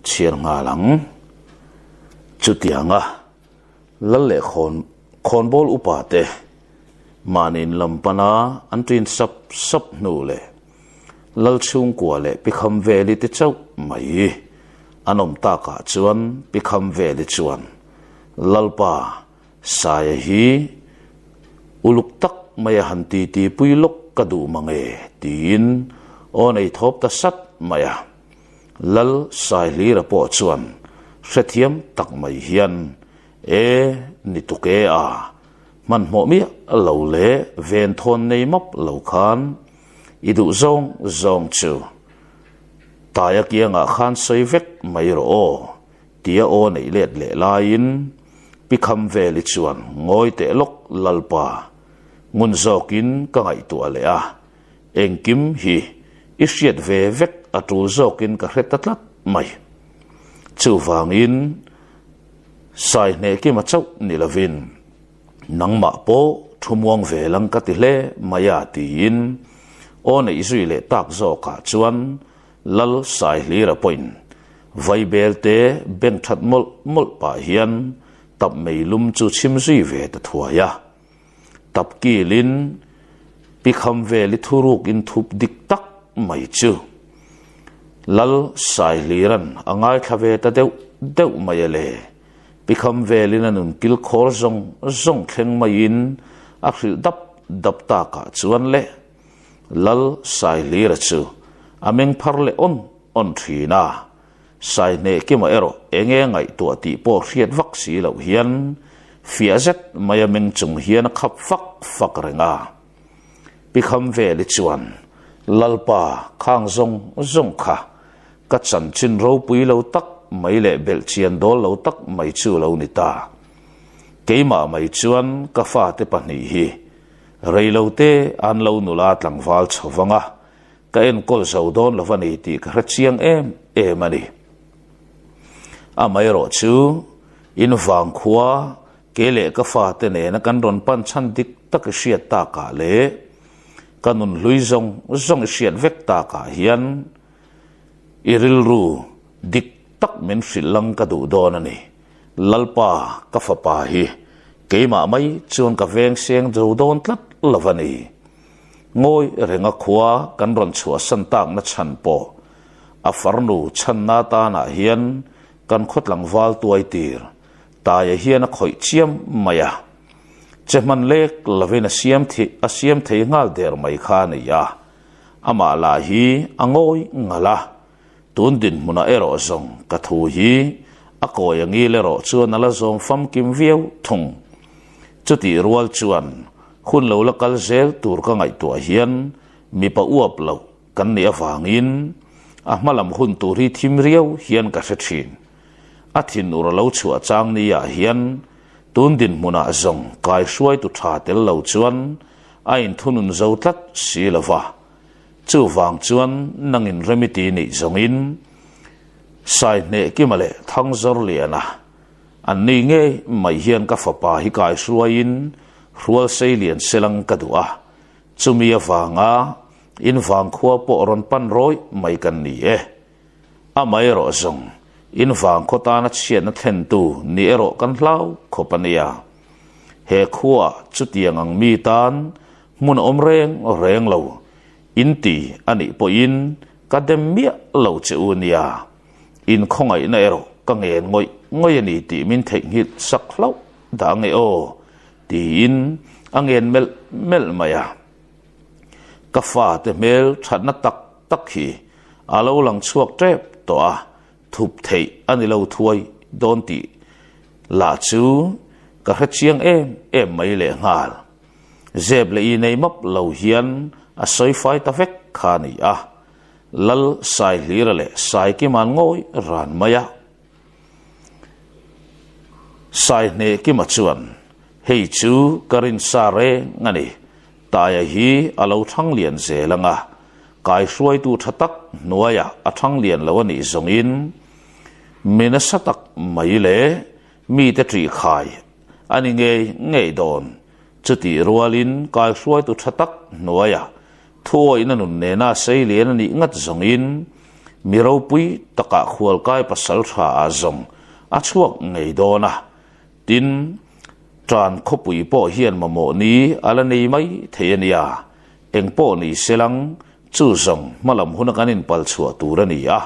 chiar nga lang chu tianga lal le khon bol upate manin lampana antrin sap nu le lal chung kwa le pikham veli te chau mai anom ta ka chuan pikham veli chuan lalpa saya hi uluk tak maya hanti ti puilok kadu mange tin onei thop ta sat maya lal sai li ra po chuan hrethiam tak mai hian nituke a man mo mi lo le ven thon nei map lo khan idu zong chu taya kianga khan sei vek mai ro tia o nei let le lain pikham veli chuan ngoi te lok lalpa ngun zokin ka ngai tu ale a engkim hi isiat ve vek atul zokin ka hretatlat mai chu wangin sai ne ki ma chau nilavin nangma po thumuang velang ka ti hle maya tin on isui le tak zo ka chuan lal sai li ra point vai belte ben that mol pa hian tap meilum chu chim zui ve ta thuaya tap kilin pikham ve li thuruk in thup dik tak mai chu lal sai liran angai khave ta deu mai le pikham ve lin anun kil khor zong thleng mai in a khil dap ta ka chuan le lal sai lira chu ameng phar le on thina sai ne ki ma ero enge ngai tu ti po hriat vak si lo hian fiazet mai ameng chung hian khap fak renga pikham ve li chuan lalpa khang zong kha ka chan chin ro pui lo tak mai le bel chian dol lo tak mai chu lo ni ta keima mai chuan ka fa te pani hi reilo te an lo nula tlangwal chawanga ka en kol zo don lovani ti ka chiang em ani a mai ro chu in wang khuwa kele ka fa te ne na kan ron pan chan dik tak hriat ta ka le kanun lui zong hriat vek ta ka hian iril ru dik tak men hrilang ka du don ani lalpa ka fa pa hi keima mai chuan ka veng seng zo don tlat lovani ngoi renga khuwa kan ron chua san tak na chan po a farnu chan na ta na hian kan khotlang wal tuai tir ta ya hian a khoi chiam maya chehman lek lovena siam thei ngal der mai kha ni ya ama la hi angoi ngala tundin muna ero zong ka thu hi a ko yangi le ro chuan ala zong fam kim viau thung chuti rual chuan khun lo lakal zel tur ka ngai tu hian mi pa uap lo kan ni awangin a hmalam hun tur hi thim riau hian ka hrethin a thin ur lo chua chang ni ya hian tundin muna zong kai suai tu tha tel lo chuan a in thunun zo tlat silova chu wang chuan nangin remiti ni zongin sai ne ki male thang zor liana an ni nge mai hian ka fa pa hi kai suain rual seilian selang kadua chumi awanga in wang khuwa po ron pan roi mai kan ni a mai ro zong in wang khota na chian na thlen tu ni ero kan hlau khopania he khuwa chutiang ang mi tan mun reng lo inti ani po in kadem mia lo che unia in khongai na ero ka ngen ngoi ani ti min thei hit sak hlau da nge o ti in angen mel maya ka fa te mel thatna tak hi alo lang chuak trep to a thup thei ani lo thuai don ti la chu ka hchiang em mai le ngal zeb le i nei map lo hian a soi fai ta vek khani a lal sai lira le sai ki man ngoi ran maya sai ne ki ma chuan hei chu karin sare ngani taya hi alo thang lian zelanga kai suai tu thatak nuaya athang lian lawani zongin mena satak mai le mi te tri khai ani ngei don chuti rualin kai suai tu thatak nuaya thoi na nun ne na sei le na ni ngat zongin miro pui taka khual kai pasal tha azong achuak ngei dona tin tran khopui po hian mamo ni ala nei mai theiania engpo ni selang chu zong malam hunakanin palchua turani a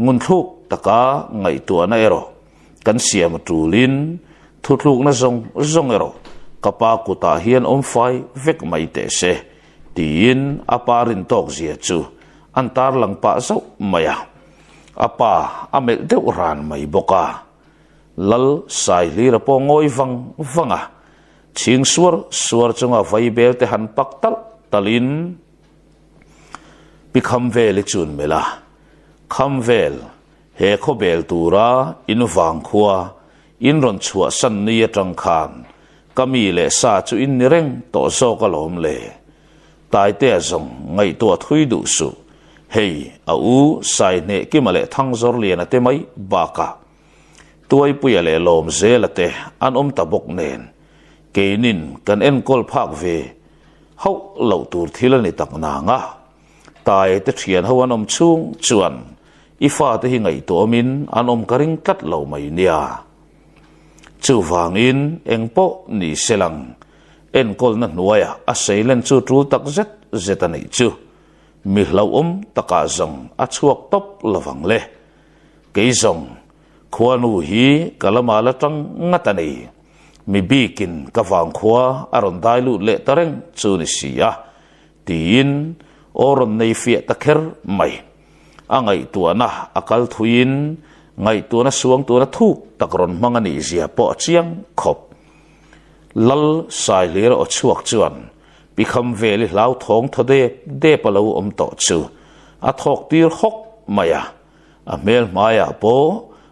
ngun thuk taka ngai tu na ero kan siam tulin thutluk na zong ero kapa kuta hian fai vek mai te se tin aparin tok zia chu antar lang pa zau maya apa amel deuh ran mai boka lal sai lira po ngoi vanga ching suar chunga vai bel te han paktal talin bikham vel chun mela kham vel he kho bel tura in wang khuwa in ron chua san ni atang khan kami le sa chu in nireng to so kalom le tai te zong ngai to thui du su hei au sai ne ki male thang zor lian ate mai baka tuai puya le lom zelate an tabok nen keinin kan en kol phak ve hau lo tur thilani takna nga tai te thian hawan chung chuan ifa te hi ngai to min an karing tat lo mai nia chu wangin engpo ni selang en kol na nuaya a seilen chu tru tak zetani chu mi hlau taka zong a chuak top lawang le kei zong khuanu hi kalamala tang ngatani mi bikin kawang khua aron dailu le tareng chu ni sia tin oron nei fia takher mai angai tuana akal thuin ngai tuana suang tuana thuk takron mangani zia po chiang khop lal sai ler o chuak chuan bikham veli lau thong thode de palo to chu a thok tir hok maya a mel maya po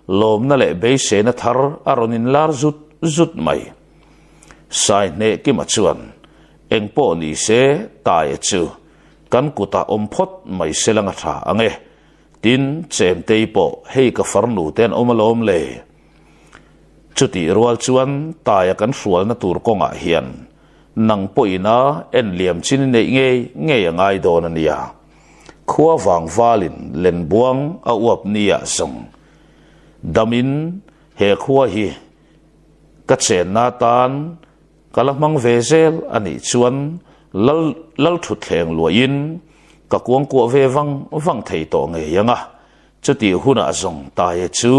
lom na le be se na thar aronin lar zut mai sai ne ki ma chuan engpo ni se tai chu kan kuta phot mai selanga tha ange tin chem tei po hei ka farnu ten omalom le chuti rual chuan taya kan hrual na tur konga hian nang poina en liam chin nei nge ngai don ania khuwa wang valin len buang a uap nia song damin he khuwa hi ka chen na tan kalamang vezel ani chuan lal thu thleng luain ka kuang ko ve wang thei to nge yanga chuti huna zong taye chu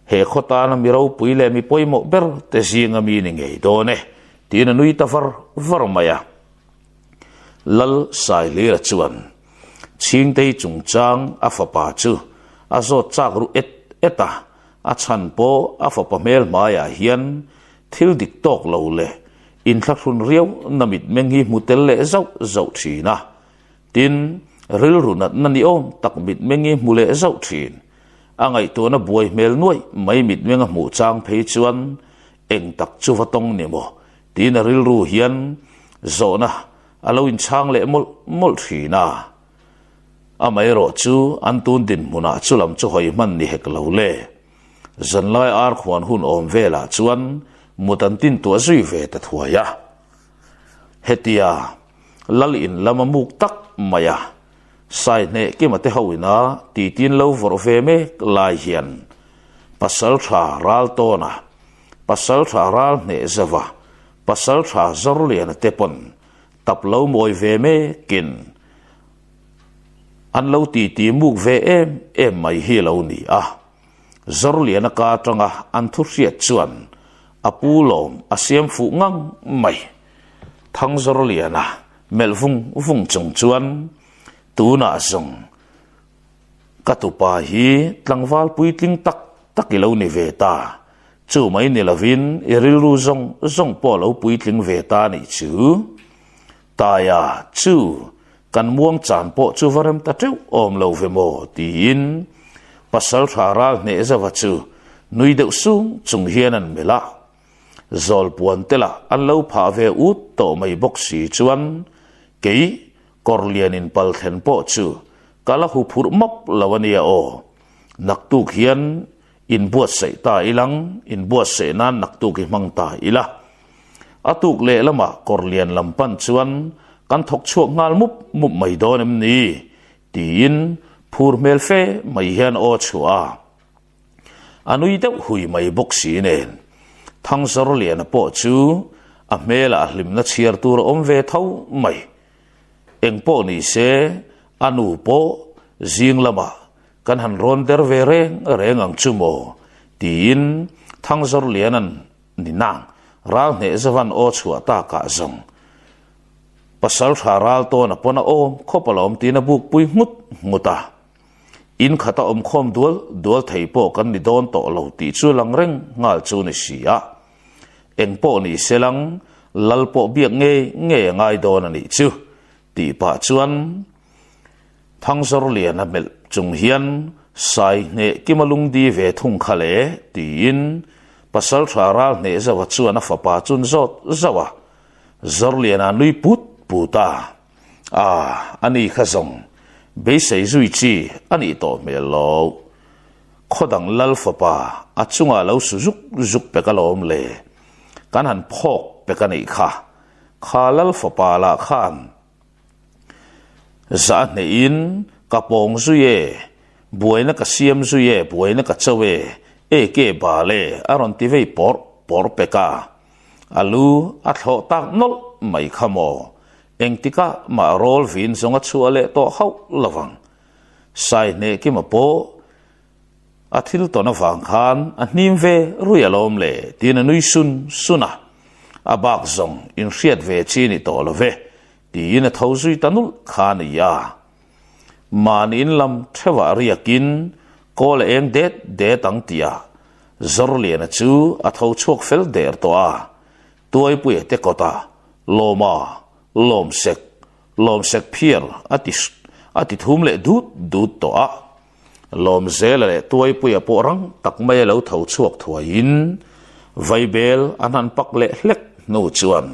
he khota na miro puile mi poimo ber te zinga mi ni nge do ne tin nui ta var maya lal sai le chuan ching tei chung chang a fa pa chu a zo chak ru eta a chan po a fa pa mel maya hian thil dik tok lo le in thlakhrun riau namit mengi mutel le zau thina tin ril runat nani tak mit mengi mule zau thin angai to na buai mel nuai mai mit menga mu chang phei chuan eng tak chu watong ni mo tin ril ru hian zona aloin chang le mol thina amai ro chu antun din muna chulam chu hoi man ni hek lo le zanlai ar khwan hun vela chuan mutan tin to zui ve ta thuaya hetia lal in lama muk tak maya sai ne ki mate hawina ti tin lo vor ve me lai hian pasal tha ral tona pasal tha ral ne zawa pasal tha zor lian tepon tap lo moi ve me kin an lo ti muk ve em mai hi lo ni a zor lian ka tanga an thu riat chuan apulom asiam fu ngang mai thang zor liana mel vung chung chuan tu na zong katupa hi tlangwal puitling tak ilo ni veta chu mai ni lavin iril ru zong po lo puitling veta ni chu taya chu kan muang chan po chu varam ta teu lo ve mo tin pasal tharal ne zawa chu nui deuh sung chung hian an mela zol puan tela an lo pha ve ut to mai bok si chuan kei korlian in pal then po chu kala hu phur mop lawania o naktu khian in buat sei ta ilang in buat se nan naktu ki mang ta ila atuk le lama korlian lampan chuan kan thok chuak ngal mup mai don em ni tin phur mel fe mai hian o chua anui deuh hui mai bok si nen thang zor lian a po chu a mela a hlim na chiar tur om ve tho mai eng po ni se anu po zing lama kan han ron der ve reng ang chumo tin thang zor lian an ni nang ral ne zawan o chua ta ka zong pasal tharal to na pona om khopalom tina buk pui muta in khata om khom dual thei po kan ni don to lo ti chu lang reng ngal chu ni sia eng po ni selang lal po biak nge ngai don ani chu ti pa chuan thang zor lian a mel chung hian sai ne kimalung di ve thung khale ti in pasal tharal ne zawa chuan a fa pa chun zot zawa zor lian a nui puta ani khazong be sei zui chi ani to melo khodang lal fa pa achunga lo su zuk pe kalom le kan han phok pe kan ei kha lal fa pa la khan za ne in kapong zuye buaina ka siam zuye buaina ka chawe ke ba le aron ti ve por pe ka alu a tho tak nol mai khamo engtika ma rol vin zonga chuale to hau lawang sai ne ki ma po athil to na wang khan a hnim ve ruyalom le tin nui suna abak zong in riat ve chi ni to lo ve tin a thozui tanul khan ya man in lam thewa riakin kol eng de tang tia zor le na chu a tho chok fel der to a tuai pu te kota loma lom sek phier ati thum le dut to a lom zel le tuai puya po rang tak mai lo tho chuak thuain vaibel anan pak le hlek no chuan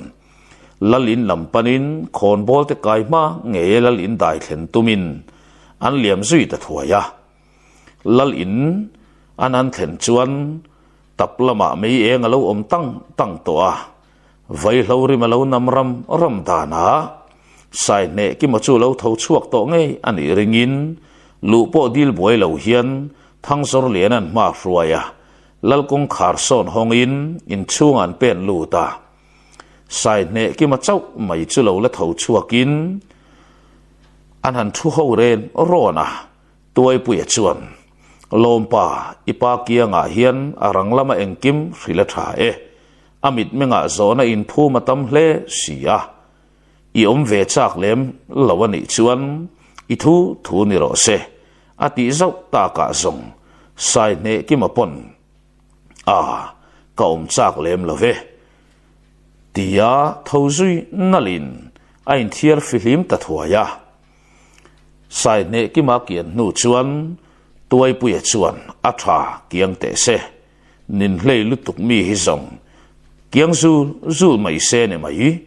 lalin lampanin khon bol te kai ma nge lalin dai thlen tumin an liam zui ta thuaya lalin anan thlen chuan taplama mei eng alo om tang to a vai hlori malo namram dana sai ne ki ma chu lo tho chuak to nge ani ringin lu po dil boi lo hian thang zor lian an ma ruaya lalkong khar son hongin in chungan pen lu ta sai ne ki ma chau mai chu lo la tho chuakin an han thu ho ren rona tuai pu ya chuan lompa ipa kia nga hian aranglama engkim rila tha amit menga zona in phu matam hle sia i om ve chak lem lawani chuan i thu ni ro se ati zau ta ka zong sai ne ki ma pon ka om chak lem love tia thozui nalin ain thiar filim ta thuaya sai ne ki ma kian nu chuan tuai pu ya chuan atha kiang te se nin hlei lutuk mi hi zong kiang zul mai se ne mai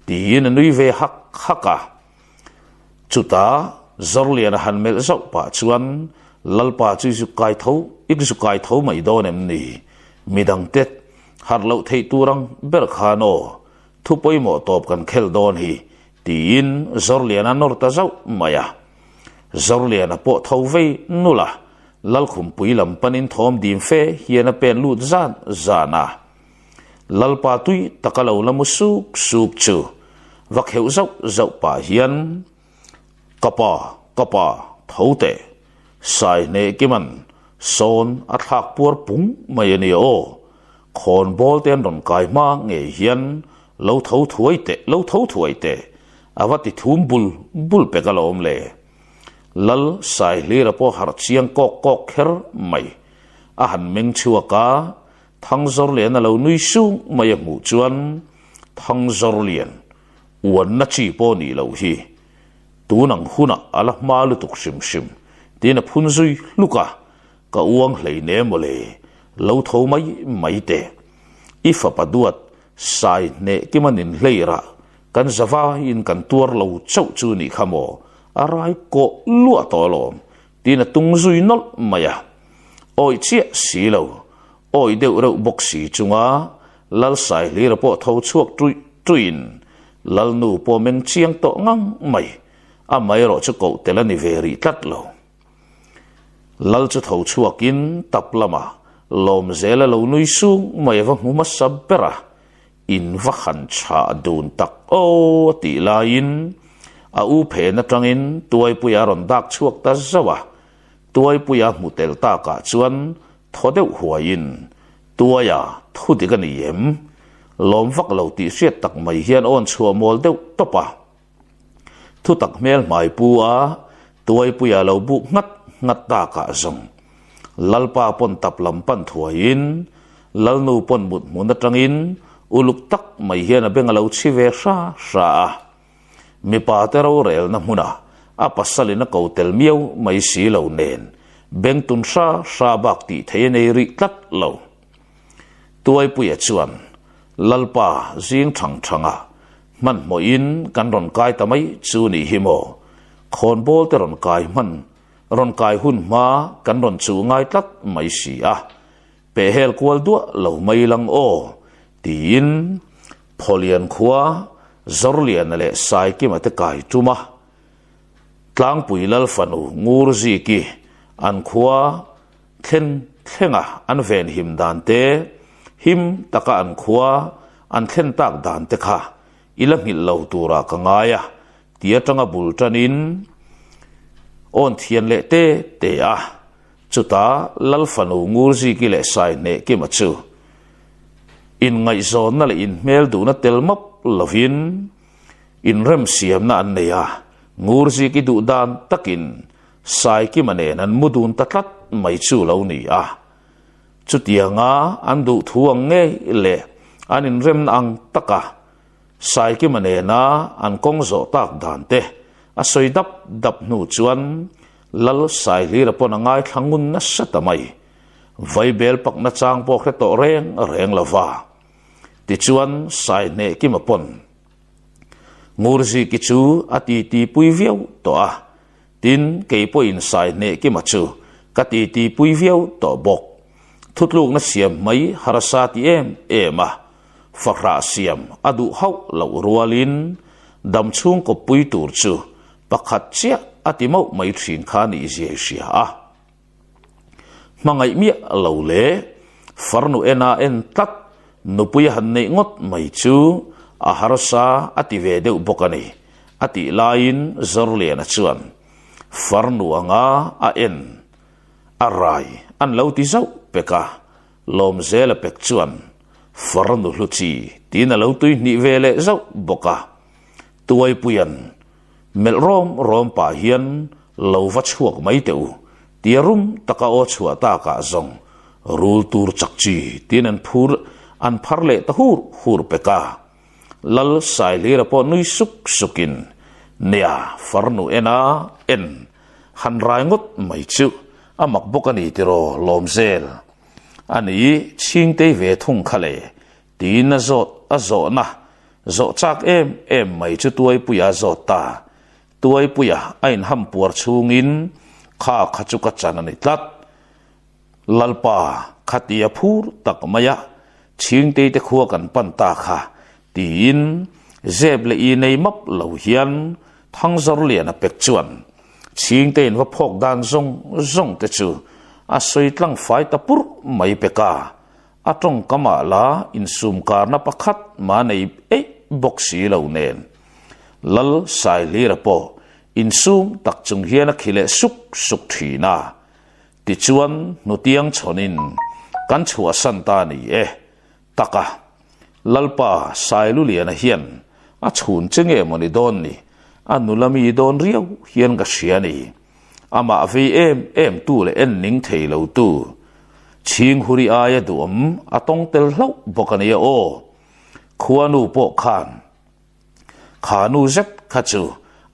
ti in nui ve haka chuta zorlian han mel zau pa chuan lalpa chu su kai tho mai do nem ni midang tet har lo thei turang ber khano thu poi mo top kan khel don hi ti in zorlian anor ta zau maya zorlian po tho ve nula lal khum pui lam panin thom dim fe hiana pen lut zana lalpa tui takalo lamu suk chu vak heu zau pa hian kapa thote sai ne kiman son athak pur pung mai ani o khon bol ten don kai ma nge hian lo tho thuai te awati thum bul pe kalom le lal sai le rapo har chiang kok kher mai a han meng chuaka thang zor lian alo nui su mai mu chuan thang zor lian wan na chi po ni lo hi tunang huna ala malu tuk sim tina phunzui luka ka uang hlei ne mole lo tho mai te ifa paduat sai ne kimanin hleira kan zawa in kan tur lo chau chu ni khamo arai ko lua tolom tina tungzui nol maya oi chia si lo oi deu ro boxi chunga lal sai li ra po tho chuak tuin lal nu po meng chiang to ngang mai a mai ro chu ko telani veri tat lo lal chu thau chuakin taplama lom zela lo nui sung mai va huma sabbera in va khan cha dun tak o ti lain a u phe na tangin tuai puya ron dak chuak ta zawa tuai puya mutel ta ka chuan thodeu huain tuaya thudi kan yem lom vak lo ti hriat tak mai hian on chua mol deuh topa thu tak mel mai puwa tuai puya lo bu ngat ta ka zong lalpa pon tap lam pan thuain lalnu pon mut mun atangin uluk tak mai hian a benga lo chi ve sha mi pa tero rel na huna a pasalina kautel miau mai si lo nen beng tun sha bak ti thei nei ri tlat lo tuai puya chuan lalpa jing thanga man mo in kan ron kai tamai chu ni himo khon bol te ron kai man ron kai hun ma kan ron chu ngai tlat mai si a pe hel kwal du lo mai lang o tin pholian khuwa zorlian le sai ki mate kai tuma tlang puilal fanu ngur ji ki an khuwa thenga an ven him dan te him taka an khuwa an thlen tak dan te kha ilang hil lo tura ka ngaya tia tanga bultanin on thian le te a chuta lal fanu ngur ji ki le sai ne ki ma chu in ngai zon na le in mel du na tel map lovin in rem siam na an neya ngur ji ki du dan takin sai ki mane nan mudun tatlat mai chu lo ni a chutianga an du thuang nge le an in rem ang taka sai ki mane na an kong zo tak dan te a soi dap nu chuan lal sai li ra pon angai thangun na satamai vai bel pak na chang po khe to reng lova ti chuan sai ne ki ma pon ngurji ki chu ati ti pui viau to a tin ke po in sai ne ki ma chu ka ti pui viau to bok thutluk na siam mai harasa ti ema fakra siam adu hau lo rualin dam chung ko pui tur chu pakhat chia ati mau mai thin kha ni sia a mangai mi lo le farnu ena en tat nupui han nei ngot mai chu a harasa ati ve deuh bokani ati lain zorle na chuan farnu anga a en arai an lo ti zau peka lom zela pek chuan farnu hluchi tina lo tui ni vele zau boka tuai puyan mel rom pa hian lo va chuak mai teu tiarum taka o chua ta ka zong rul tur chakchi tinan phur an pharle ta hur peka lal sai le ra po nui sukin nia farnu ena en han rai ngot mai chu amak bokani tiro lomzel ani chingte ve thung khale tin zo na zo chak em mai chu tuai puya zo ta tuai puya ain ham puar chungin kha khachu ka chanani tlat lalpa khatia phur tak maya chingte te khuwa kan pan ta kha tin zeb le i nei map lo hian thang zor lian a pek chuan chingte in va phok dan zong te chu a soi tlang fai ta pur mai peka atong kama la in sum kar na pakhat ma nei boxi lo nen lal sai li ra po in sum tak chung hian a khile suk thina ti chuan nu tiang chonin kan chua san ta ni taka lalpa sai lu lian a hian a chhun chenge moni don ni anulami don riau hian ga hriani ama ve em tu le en ning thei lo tu ching huri aya duam atong tel hlau bokania o khuanu po khan khanu zet khachu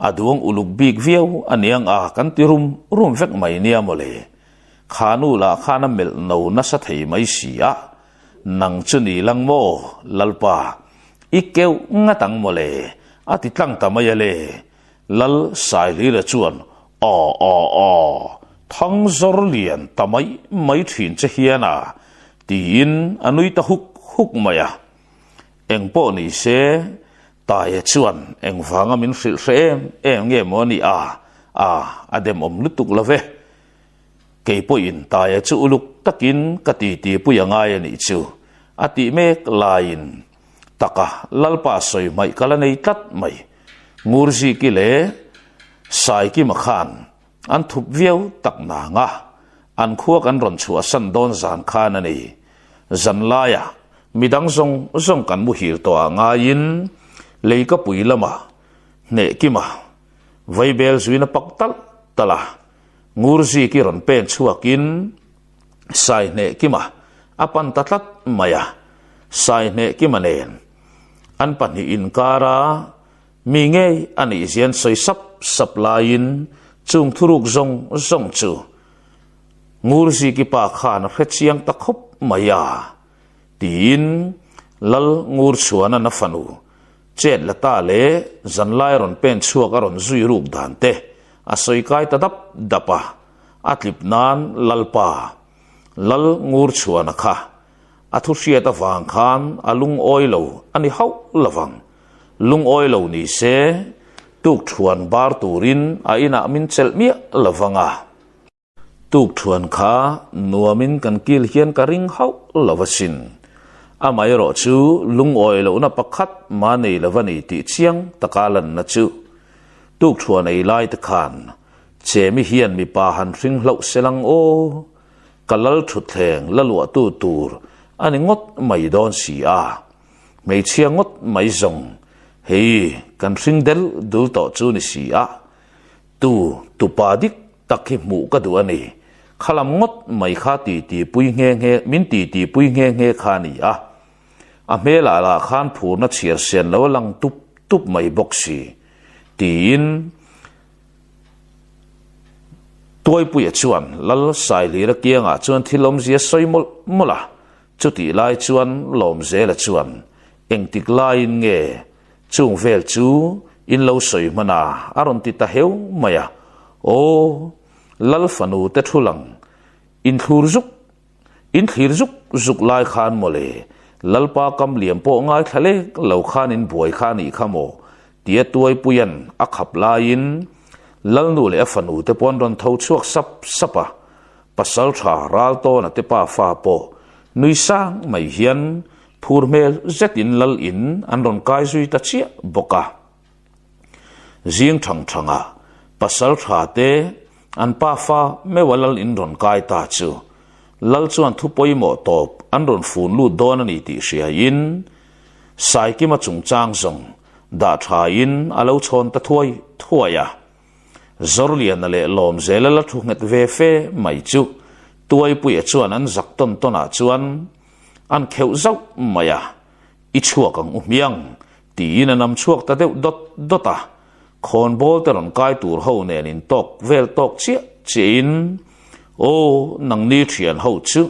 aduang uluk big viau aniang a kan ti rum vek mai nia mole khanu la khana mel no na sa thei mai sia nang chuni lang mo lalpa ikeu ngatang mole ati tlang tamayale lal sai li la chuan thang zor lian tamai mai thin che hiana tin anui ta huk maya eng po ni se ta ye chuan eng wanga min hril em nge mo ni a adem om lutuk love kei po in tai chu uluk takin ka ti pu yangai ani chu ati mek lain taka lalpa soi mai kala nei tat mai ngurji ki le sai ki makhan an thup viau tak na nga an khuak an ron chu asan don zan khan ani zan laya midang zong kan mu hir to anga in leika puilama ne kima vaibel zuina paktal tala ngurji ki ron pen chuakin sai ne kima apan tatlat maya sai ne kima nen an pani in kara mi nge ani zian soi sap lain chung thuruk zong chu ngurji ki pa khan khechiang takhop maya tin lal ngur chuana na fanu chen lata le zanlai ron pen chuak aron zui ruk dan te asoi kai tadap dapa atlip nan lalpa lal ngur chuana kha athu hriata wang khan alung oilo ani hau lawang lung oilo ni se tuk thuan bar turin a ina min chelmia lawanga tuk thuan kha nuamin kan kil hian ka ring hau lawasin amai ro chu lung oilo na pakhat ma nei lawani ti chiang takalan na chu tuk thuan ei lai ta khan chemi hian mi pa han ring hlo selang o kalal thut thleng lalwa tu tur ani ngot mai don si a mei chiang ngot mai zong hei kan ring del dul to chu ni si a tu pa dik takhi mu ka du ani khalam ngot mai kha ti pui nge min ti pui nge kha ni a mela la khan phur na chiar sen lo lang tup mai boxi tin toy pui chuan lal sai li ra kianga chuan thilom zia soimol mola chuti lai chuan lom zela chuan engtik lai nge chung vel chu in lo soi mana aron ti ta heu maya o lal fanu te thulang in thlir zuk lai khan mole lalpa kam liam po ngai thale lo khan in buai khani khamo tia tuai puyan akhap lain lalnu le afanu te pon ron tho chuak sapa pasal tha ral to na te pa fa po nui sang mai hian phurmel zetin lal in an ron kai zui ta chia boka jing thanga pasal tha te an pa fa me walal in ron kai ta chu lal chuan thu poimo top an ron fun lu don ani ti sia in sai ki ma chung chang zong da tha in alo chon ta thuaya zorlian le lom zela la thu nget ve fe mai chu tuai pui chuan an zak ton tona chuan an kheu zau maya i chuak ang umiang ti in anam chuak ta deuh dota khon bol te ron kai tur ho nen in tok vel tok chin o nang ni thian ho chu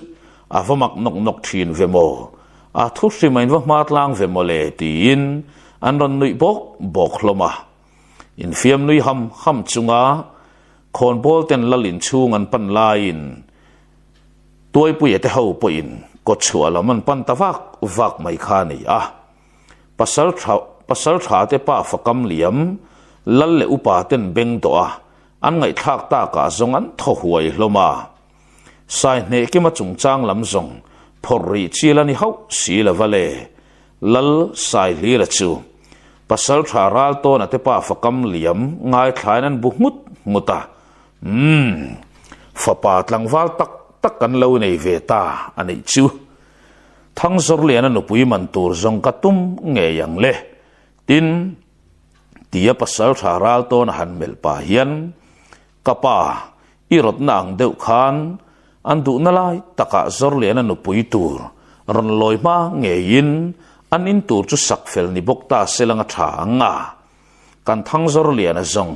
avamak nok thin vemo a thu hrimain wa mat lang vemo le tin an ron nui bok hloma in fiam nui ham chunga khon bol ten lalin chung an pan lain toy pu yete ho po in ko chua laman pan tawak wak mai kha ni a pasal tha te pa fakam liam lal le upa ten beng to a an ngai thak ta ka zong an tho huai hloma sai ne ke ma chung chang lam zong phorri chilani hau si la vale lal sai li la chu pasal tha ral to na te pa fakam liam ngai thlainan bu muta fa pa tlang wal tak kan lo nei ve ta ani chu thang zor le na pui man tur zong ka tum nge yang le tin tia pasal tha ral to na han mel pa hian kapa irot nang deuh khan an du na lai taka zor le na pui tur ron loi ma nge in an in tur chu sak fel ni bok ta selanga tha nga kan thang zor le na zong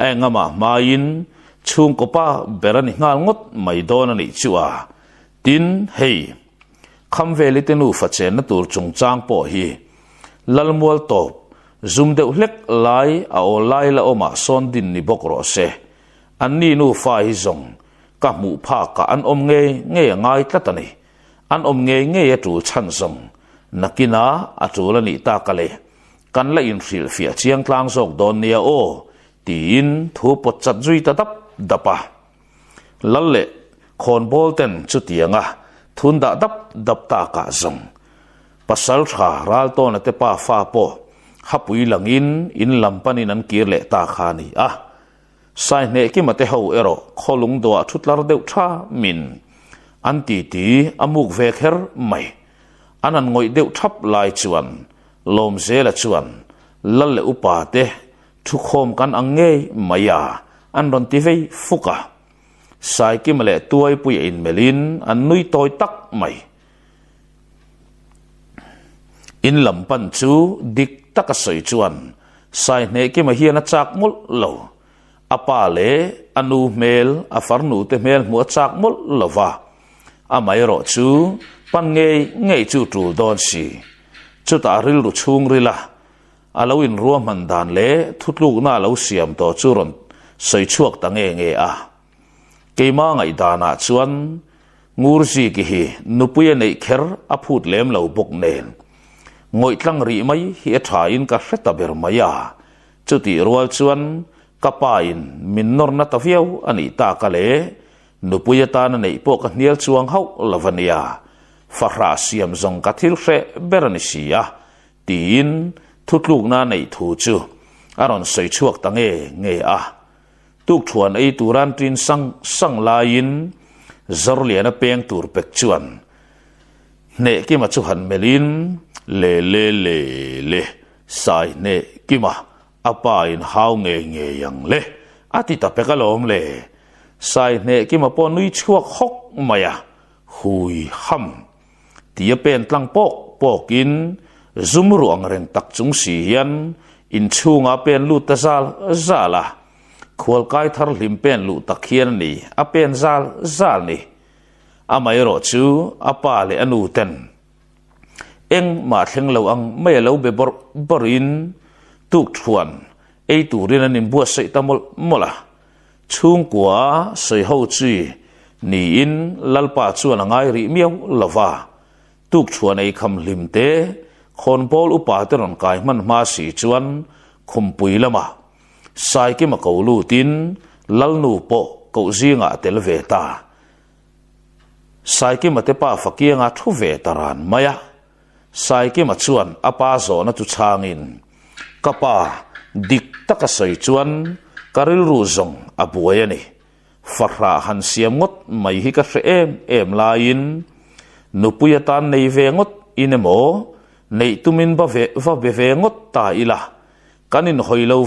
engama ma in chung ko pa berani ngal ngot mai don ani chuwa tin hei kham veli tenu fa chen na tur chung chang po hi lalmual top zum deuh hlek lai a o lai la oma son din ni bok ro se an ni nu fa hi zong ka mu pha ka an om nge ngai tlatani an om nge tu chan zong nakina atulani ta kale kan la in fil fia chiang tlang sok don nia o tin thu pot chat zui ta dapa lalle khôn bol ten chu tianga thun da dap ta ka zong pasal tha ral to na te pa fa po hapui langin in lampanin an kir le ta khani a sai ne ki mate ho ero kholung do thutlar deuh tha min an ti amuk ve kher mai anan ngoi deuh thap lai chuan lom zela chuan lal le upa te thu khom kan ange maya an ron ti vei fuka sai ki male tuai pui in melin an nui toy tak mai in lampan chu dik taka soi chuan sai ne ki ma hian a chak mul lo apa le anu mel a farnu te mel mu chak mul lova a mai ro chu pan ngei chu tul don si chu ta ril ru chung rila alawin ruam man dan le thutluk na lo siam to chu ron soi chuak ta nge a keima ngai dana chuan ngur si ki hi nupuya nei kher a phut lem lo bok nen ngoi tlang ri mai hi tha in ka hreta ber maya chuti rual chuan kapa in min nor na ta viau ani ta ka le nupuya ta na nei po ka hnial chuang hau lavania fahra siam zong ka thil hre berani sia tin thutluk na nei thu chu aron soi chuak ta nge a tuk thuan ei turan trin sang lain zorliana peng tur pek chuan ne ki ma chu han melin le sai ne ki ma apa in hau nge yang le ati ta pekalom le sai ne ki ma pon nui chuak hok maya hui ham tia pen tlang pok in zum ruang reng tak chung si hian in chunga pen lu ta zala khol kai thar lim pen lu takhian ni a pen zal ni amai ro chu apa le anu ten eng ma thleng lo ang mai lo be borin tuk thuan ei turin anin bua sei tamol mola chung kwa sei ho chi ni in lalpa chuan angai ri miau lova tuk thuan ei kham lim te khon bol upa te ron kai man ma si chuan khumpui lama sai ki ma ko lu tin lal nu po ko zinga tel ve ta sai ki ma te pa fakianga thu ve taran maya sai ki ma chuan apa zo na tu changin kapa dik taka soi chuan karil ru zong abuai ani farra han siam ngot mai hi ka hre em lain nupuya tan nei ve ngot inemo nei tumin ba ve ngot ta ila kanin hoilo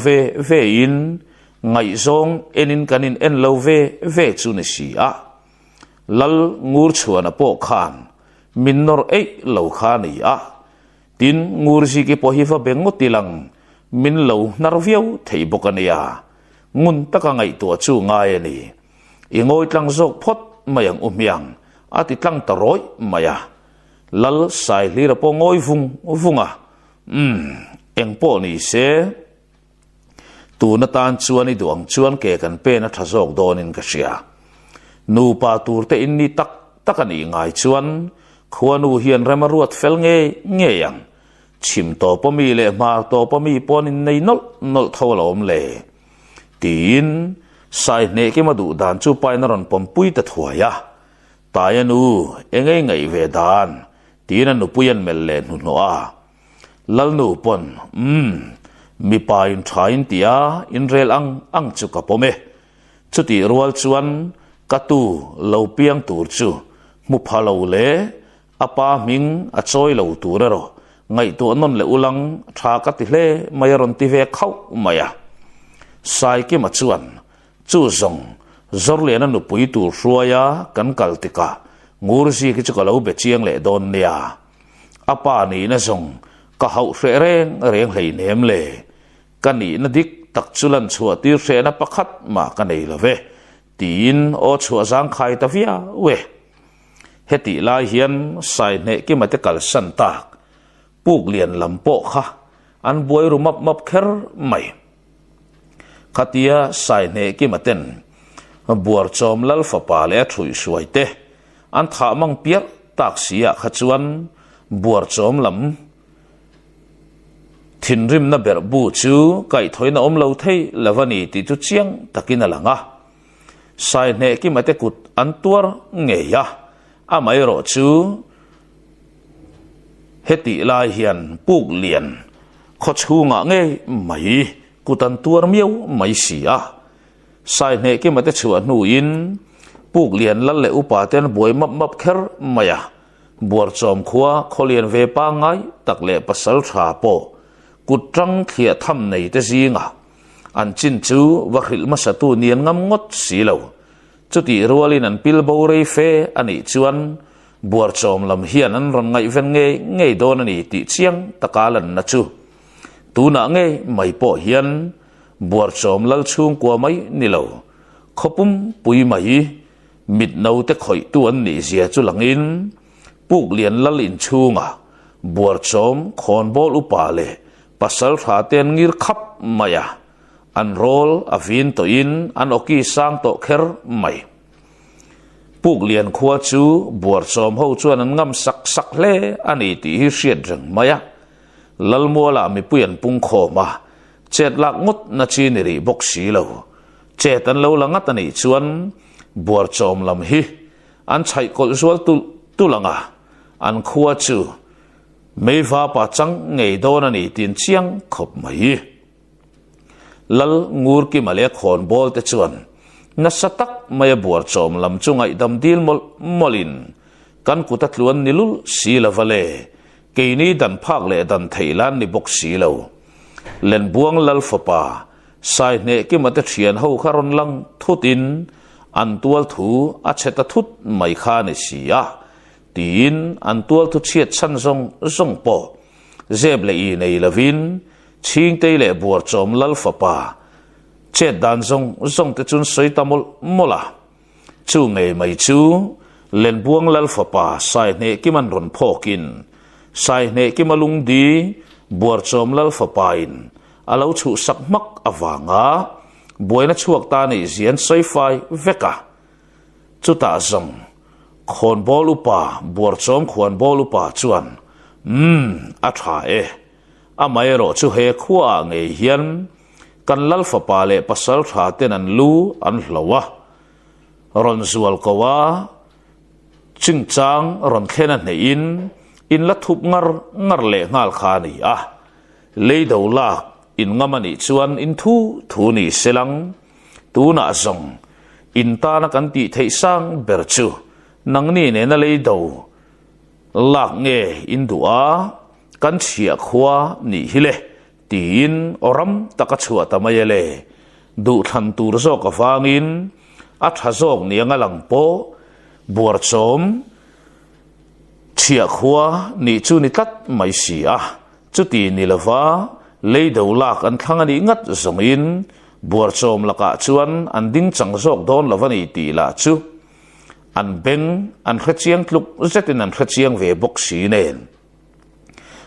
ve in ngai zong enin kanin en lo ve chu ni si a lal ngur chuana po khan minnor ei lo khani a tin ngur si ki po hi fa bengot tilang min lo narviau thei bokania ngun taka ngai to chu ngai ani ingoi tlang zok phot mayang umyang ati tlang taroi maya lal sai lira po ngoi vunga eng po ni se tu na tan chuan i duang chuan ke kan pe na thazok donin ka sia nu pa tur te in ni takani ngai chuan khuanu hian ramaruat fel nge yang chim to pomi le ma to pomi ponin nei nol tholom le tin sai ne ke madu dan chu pai na ron pompui ta thuaya tayanu engei ngai ve dan tin anu puyan mel le nu no a lal nu pon mi pa in thain tia in rel ang chu ka pome chuti rual chuan katu lo piang tur chu mu phalo le apa ming a choi lo tur ro ngai to non le ulang tha ka ti hle mayaron ti ve khau maya sai ke ma chuan chu zong zorle na nu pui tur ruaya kan kaltika ngur si ki chu ka lo be chiang le don nia apa ni na zong ka hau reng hlei nem le kani na dik tak chulan chua tir hre na pakhat ma ka nei love tin o chua zang khai ta via we heti lai hian sai ne ki mate kal san tak puk lian lampo kha an buai ru map kher mai khatia sai ne ki maten buar chom lal fa pa le thui suai te an tha mang piar tak sia khachuan buar chom lam thin rim na ber bu chu kai thoina om lo thei lavani ti chu chiang takina langa sai ne ki mate kut an tuar nge ya a mai ro chu heti lai hian puk lian kho chunga nge mai kutan tuar miau mai sia sai ne ki mate chu nu in puk lian lal le upa ten boi map kher maya buar chom khuwa kholian ve pa ngai takle pasal tha po kutrang khia tham nei te zinga an chin chu wakhil masatu nian ngam ngot silo chuti rualin an pil bo rei fe ani chuan buar chom lam hian an ron ngai ven nge don ani ti chiang takalan na chu tuna nge mai po hian buar chom lal chung kwa mai nilo khopum pui mai mit nau te khoi tu an ni zia chu langin puk lian lal in chunga buar chom khon bol upa le pasal tha ten ngir khap maya an rol avin to in an oki sang to kher mai puk lian khuwa chu buar chom ho chuan an ngam sak le ani ti hi hriat reng maya lalmola mi puyan pung kho ma chet lak ngut na chi ni ri bok si lo chet an lo langat ani chuan buar chom lam hi an chai kol zual tu langa an khuwa chu mei va pa chang ngei don ani tin chiang khop mai lal ngur ki male khon bol te chuan na satak maya buar chom lam chungai dam dil molin kan kuta tluan nilul sila vale keini dan phak le dan theilan ni bok silo len buang lal fapa sai ne ki mate thian ho kharon lang thutin an tual thu a cheta thut mai kha ni sia tin an tual thu chiat chan zong po zeb le i nei lavin ching te le buar chom lal fapa chet dan zong te chun soi tamol mola chu ngei mai chu len buang lal fapa sai ne ki man ron phokin sai ne ki malung di buar chom lal fapa in alo chu sak mak awanga boina chuak ta ni zian soi fai veka chu ta zong khon bol upa buar chom khon bol upa chuan a tha e a mai ro chu he khuwa ngei hian kan lal fapa le pasal tha ten an lu an hlowa ron zual kowa chingchang ron khena nei in la thup ngar le ngal kha ni a leido la in ngamani chuan in thu ni selang tu na zong in ta na kan ti thei sang ber chu nang ni ne na leido lak nge in du'a kan chia khwa ni hile tin oram taka chua tamayele du than tur zo ka wangin a tha zok ni anga lang po buar chom chia khwa ni chu ni tat mai si a chu ti ni lawa leido lak an thang ani ngat zongin buar chom laka chuan an ding chang zok don lawani ti la chu an beng an khchiang tluk zetin an khchiang ve bok si nen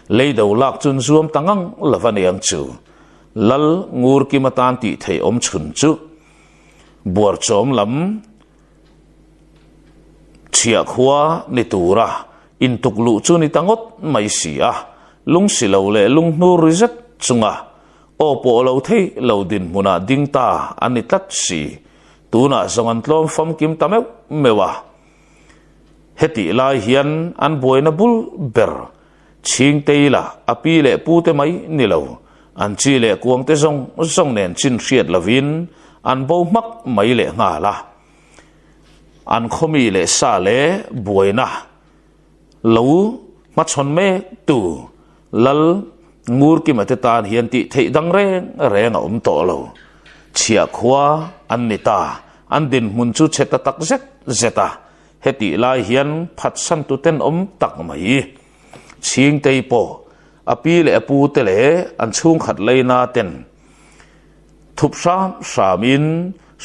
leido lak chun zuam tangang lavaniang chu lal ngur ki matan ti thei om chun chu buar chom lam chia khwa ni tura in tuklu chu ni tangot mai sia lung silo le lung nur rizat chunga opo lo thei lo din muna ding ta ani tat si tuna zongan tlom fam kim tameu mewa heti lai hian an boina bul ber ching teila api le pu te mai nilo an chi le kuang te zong nen chin hriat lavin an bo mak mai le nga la an khomi le sa le boina lo ma chon me tu lal ngur ki mate tan hian ti thei dang reng om to lo chia khwa an nita an din mun chu cheta tak zeta heti lai hian phat san tu ten om tak mai ching tei po api le apu te le an chung khat leina ten thup samin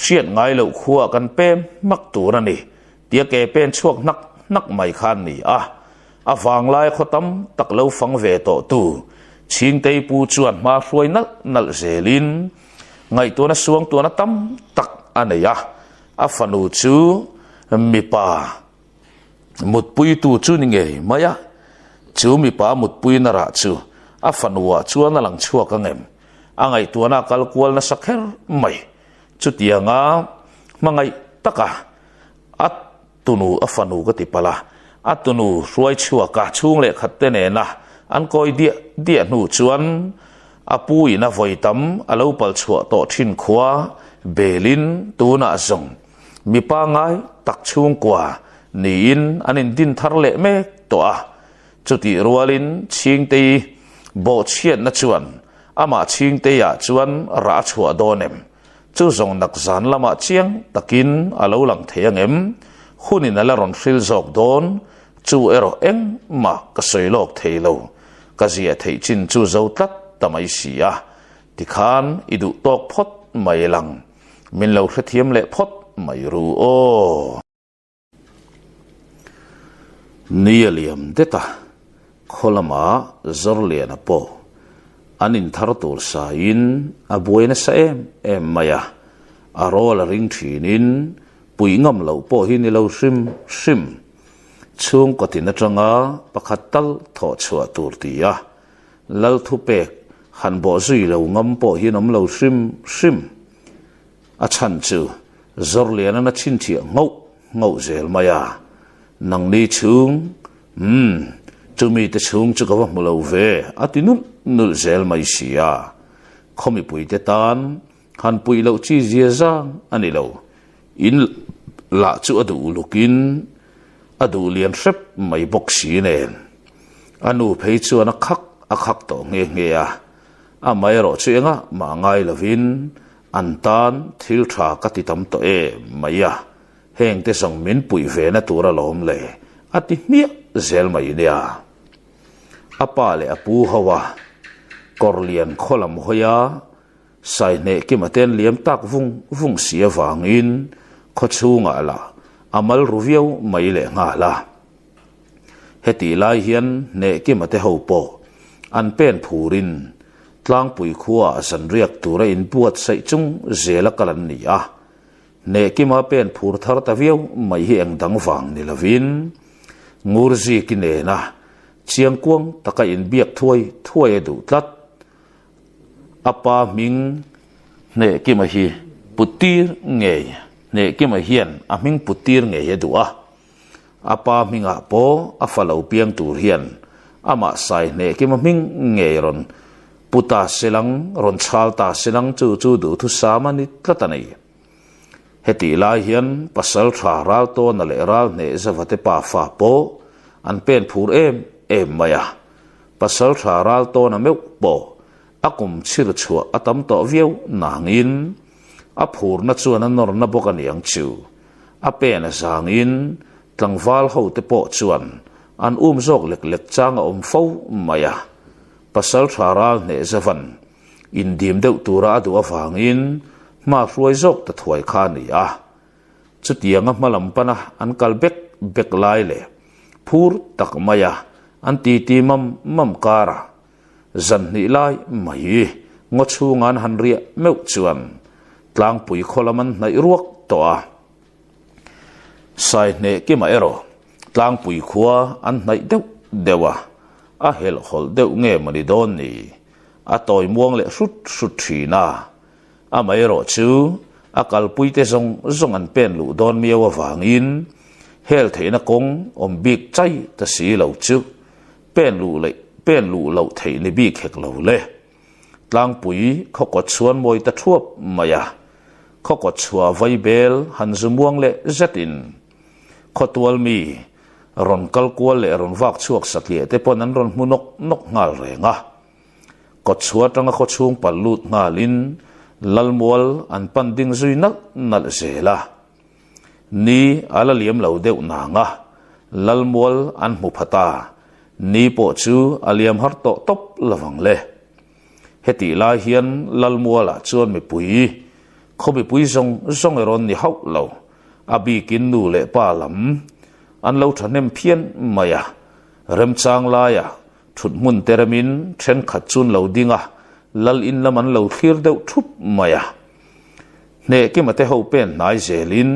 siat ngai lo khuwa kan pem mak tur ani tia ke pen chuak nak mai khan ni a awang lai khotam tak lo fang ve to tu ching tei pu chuan ma hruai nal zelin ngai to na suang to na tam tak aneya afanu chu mi pa mut pui tu chu ni nge maya chu mi pa mut pui na ra chu afanwa chuan na lang chua ka ngem angai tu na kal kwal na sakher mai chu tianga mangai taka at tunu afanu ka ti pala at tunu ruai chua ka chung le khatte ne na an koi dia nu chuan apui na voitam alo pal chua to thin khwa belin tuna zong mi pa ngai tak chung kwa ni in anin din thar le me to a chuti rualin ching te bo chiat na chuan ama ching te ya chuan ra chua donem chu zong nak zan lama chiang takin alo lang theyang em hunin ala ron hril zok don chu ero eng ma ka soilok theilo ka zia thei chin chu zo tlat tamai sia tikhan idu tok phot mai lang min lo hrethiam le phot mai ru o nialiam deta kholama zorliana po anin thartur sa in abuena sa em maya arol ring thinin puingam lo po hin lo sim chung kotin atanga pakhatal tho chua turtia lal thu pek han bo zui lo ngam po hinom lo sim a chan chu zorliana na chin thi ngau zel maya nang ni chung chumi te chung chu ka mu lo ve atinu nul zel mai sia khomi pui te tan han pui lo chi zia zang ani lo in la chu adu lukin adu lian sep mai bok si nen anu phei chu na khak to nge a mai ro chenga ma ngai lovin an tan thil tha ka ti tam to maya heng te song min pui ve na tura lom le ati mia zel mai nia apa le apu hawa korlian kholam hoya sai ne ki maten liam tak vung sia wangin khochunga la amal ruviau mai le nga la heti lai hian ne ki mate ho po an pen phurin tlang pui khuwa san riak tura in puat sai chung zela kalan ni a ne ki ma pen phur thar ta viau mai hi eng dang wang ni lovin ngurzi ki ne na chiang kuang taka in biak thuai du tlat apa ming ne ki ma hi putir nge ne ki ma hian a ming putir nge ye du a apa minga po a falo piang tur hian ama sai ne ki ma ming nge ron puta selang ron chal ta selang chu du thu samani tlatanai heti lai hian pasal tha ral to na le ral ne zawate pa fa po an pen phur em maya pasal tha ral to na meu po akum chir chua atam to viau nangin a phur na chuan an nor na boka niang chu a pen a zangin tlangwal ho te po chuan an zok lek changa fo maya pasal tha ral ne zavan in dim deuh tura adu awangin ma ruai zok ta thuai kha ni a chutianga malam pana an kal bek lai le phur tak maya an ti mam kara zan ni lai mai ngo chungan han ria meu chuan tlang pui kholaman nai ruak to a sai ne ki ma ero tlang pui khuwa an nai dewa a hel hol deuh nge mani don ni a toy muang le sut thina a mai ro chu a kal pui te zong an pen lu don miawa wangin hel theina kong bik chai ta si lo chu pen lu lo thei ni bi khek lo le tlang pui khokot chuan moi ta thuap maya khokot chua vai bel han zumuang le zatin khotwal mi ron kalkwal le ron wak chuak sakle te pon an ron munok ngal renga kot chua tanga kho chung palut ngalin lalmol an panding zuina nal zela ni ala liam lo deuh na nga lalmol an mu phata ni po chu aliam har to top lawang le heti la hian lalmola chuan mi pui khobi pui zong ron ni hau lo abi kin nu le pa lam an lo thanem phian maya rem chang la ya thut mun teramin then khat chun lo dinga lal in laman lo thir deuh thup maya ne ki mate ho pen nai zelin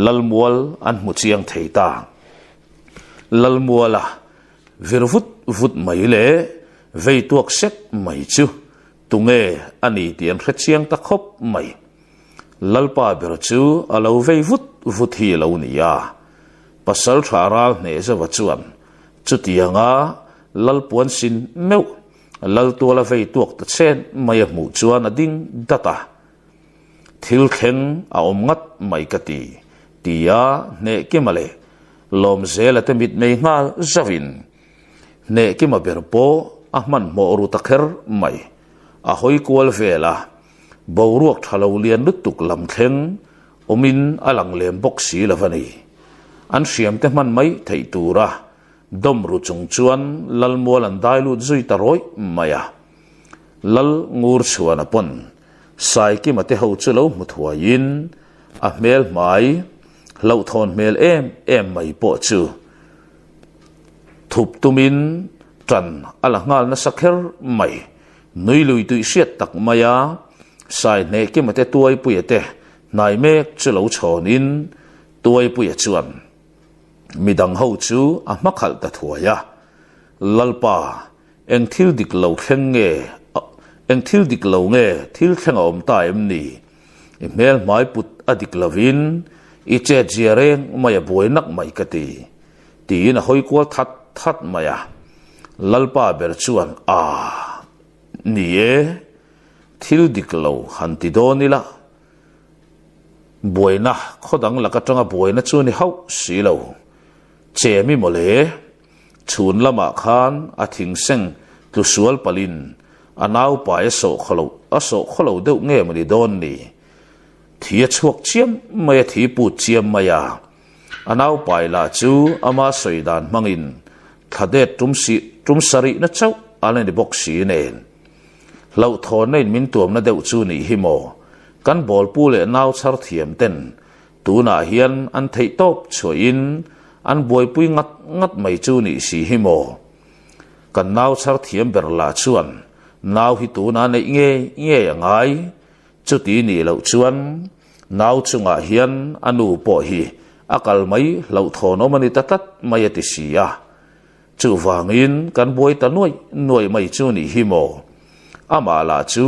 lalmual an mu chiang theita lalmuala virvut mai le vei tuak sek mai chu tunge ani tian kha chiang ta khop mai lalpa ber chu alo vei vut hi lo ni ya pasal tharal ne zawa chuan chutianga lalpuan sin meu lal tuala vei tuak ta chen mai mu chuan ading data thil khen a omngat mai kati tia ne kemale lom zela te mit nei ngal zavin ne kema berpo ahman mo ru takher mai a hoi kual vela boruak thalo lian lutuk lam thleng omin alang lem boxi lavani an siam te man mai thei tura dom ru chung chuan lal mol an dailu zui taroi maya lal ngur chuan apon sai ki mate ho chulo muthuain a mel mai lo thon mel em mai po chu thup tumin tran ala ngal na sakher mai nui lui tu siat tak maya sai ne ki mate tuai puite nai mek chulo chonin tuai puya chuan midang ho chu a makhal ta thuaya lalpa eng thil dik lo thleng nge eng thil dik lo nge thil thleng om ta em ni mel mai put adik lovin i che jiareng maya boinak mai kati tin a hoi kwal that maya lalpa ber chuan a ni e thil dik lo han ti donila boina khodang laka tanga boina chu ni hau si lo chemi mole chun lama khan a thing seng tu sual palin anau pa eso kholo deu nge mani don ni thia chuak chiam maya thi pu chiam maya anau pai la chu ama soidan mangin thade tum sari na chau alen di box si nen lau thon nei min tuam na deu chu ni hi mo kan bol pu le nau char thiam ten tu na hian an thei top choin an boi pui ngat mai chu ni si hi mo kan nau char thiam ber la chuan nau hi tu na nei nge ngai chu ti ni lo chuan nau chunga hian anu po hi akal mai lo thon omani tatat mai ti sia chu wangin kan boi ta noi mai chu ni hi mo ama la chu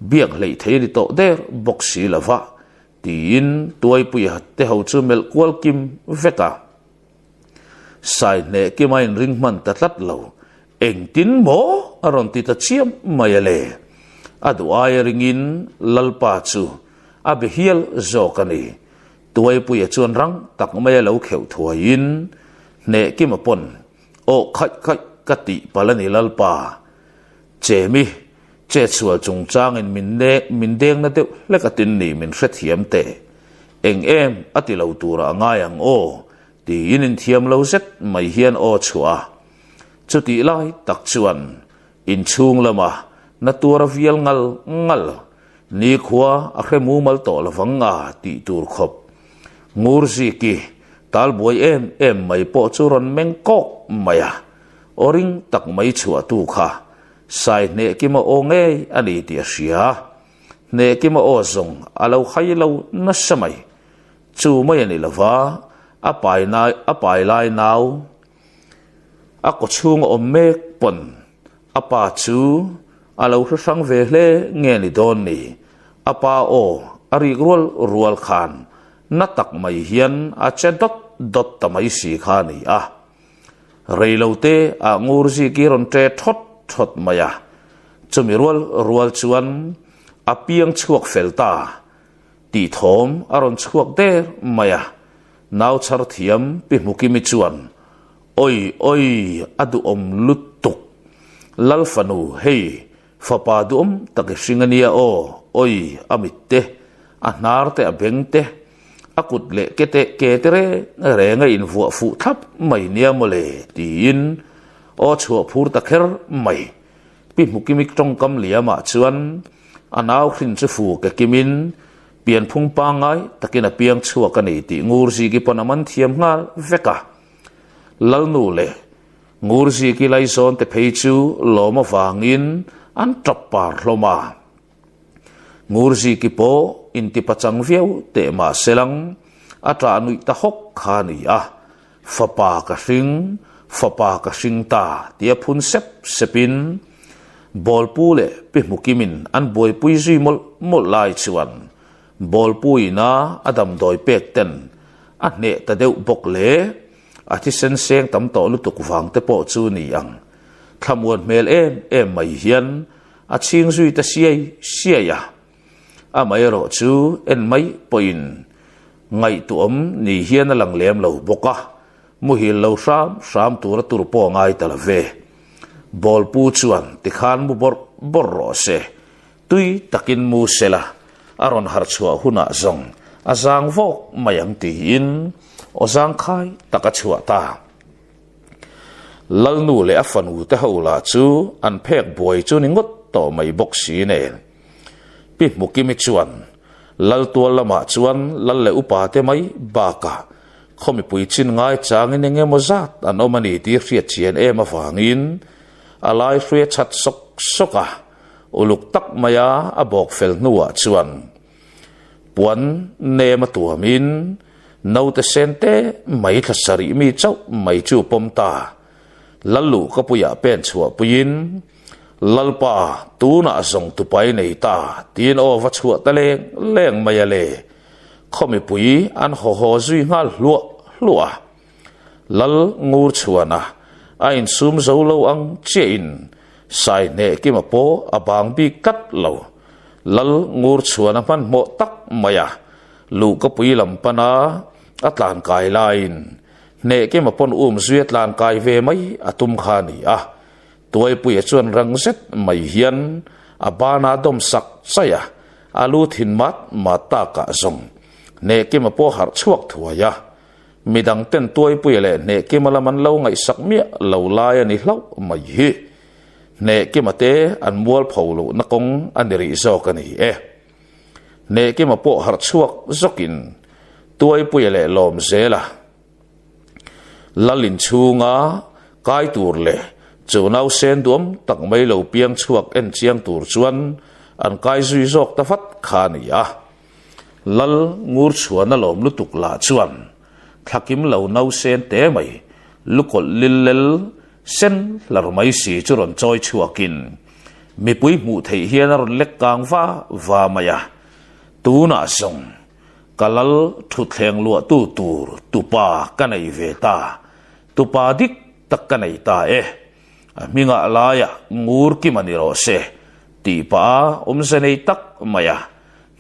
biak lei theili to der boxi lava tin tuai pui te ho chu mel kwal kim veka sai ne ki mai ring man ta tlat lo eng tin mo aron ti ta chiam mayale adu ai ringin lalpa chu abi hial zokani tuai pui chuan rang tak mai lo kheu thuain ne ki ma pon o khat kati palani lalpa chemi che chua chung chang in min deng na deuh lekatin ni min hret hiam te eng em ati lo tura ngai ang o ti in thiam lo zet mai hian o chua chuti lai tak chuan in chung lama na tura vial ngal ni khwa a hremu mal to lawanga ti tur khop ngur zi ki tal boi em mai po churon meng kok maya oring tak mai chua tu kha sai ne ki ma o nge ani ti sia ne ki ma o zong alo khai lo na samai chu mai ani lova apai lai nau a ko chung om mek pon apa chu alo sang ve hle nge ni don ni apa o ari rual khan na tak mai hian a che dot tamai si kha ni a reilote a ngur ji ki ron tre thot maya chumi rual chuan apiang chuak felta ti thom aron chuak der maya nau char thiam pi mukimi chuan oi adu om lutuk lalfanu hei fapa dum takishingania o oi amitte anarte abengte akut le ketere renga in fu thap mai nia mole tin o chua phur ta kher mai pi mukimik tong kam liama chuan anau khin chu fu ka kimin pian phung pa ngai takina piang chua ka nei ti ngur ji ki panaman thiam ngal veka lalnu le ngur ji ki lai zon te phei chu loma wangin an tapar hloma ngur ji ki po in ti pachang viau te ma selang atra nui ta hok khani a fapa ka hring ta tia phun sepin bol pu le pi mukimin an boi pui zui mol lai chuan bol pui na adam doi pek ten a ne ta deuh bok le a thi sen seng tam to lu tuk wang te po chu ni ang thamuan mel em mai hian a ching zui ta sia ya a mai ro chu en mai poin ngai tuam ni hian lang lem lo boka mu hi lo sam tur tur po ngai tal ve bol pu chuan ti khan mu bor ro se tui takin mu sela aron har chua huna zong azang vok mayang ti in ozang khai taka chua ta lal nu le afan u te hola chu an phek boy chu ni ngot to mai bok si ne pi mukimi chuan lal tual lama chuan lal le upa te mai baka khomi pui chin ngai chang in nge mozat an omani ti riat chien em awangin alai riat chat soka uluk tak maya abok fel nuwa chuan puan ne ma tuamin no te sente mai thasari mi chau mai chu pomta lalu ka puya pen chua puin lalpa tu na zong tu pai nei ta tin o va chua ta leng maya le khomi pui an ho zui ngal lua lal ngur chuana ain sum zo lo ang che in sai ne ki ma po abang bi kat lo lal ngur chuana man mo tak maya lu ka pui lam pana atlan kai lain ne ke ma pon zuet lan kai ve mai atum khani a toy pui chuan rang set mai hian abana dom sak saya alu thin mat mata ka zong ne ke ma po har chuak thuaya midang ten toy pui le ne ke malaman lo ngai sak mi lo lai ani hlau mai hi ne ke ma te an mual pholo na kong an ri zo ka ni ne ke ma po har chuak zokin toy pui le lom zela lalin chunga kai tur le chunau sen duam tak mai lo piang chuak en chiang tur chuan an kai zui zok ta fat khani a lal ngur chuan a lom lu tuk la chuan thakim lo nau sen te mai lukol lillel sen lar mai si churon choi chuakin mi pui mu thei hian ron lek kang va maya tu na song kalal thu thleng lua tu tur tu pa kanai ve ta tu pa dik tak kanai ta minga laya ngur ki maniro se ti pa se nei tak maya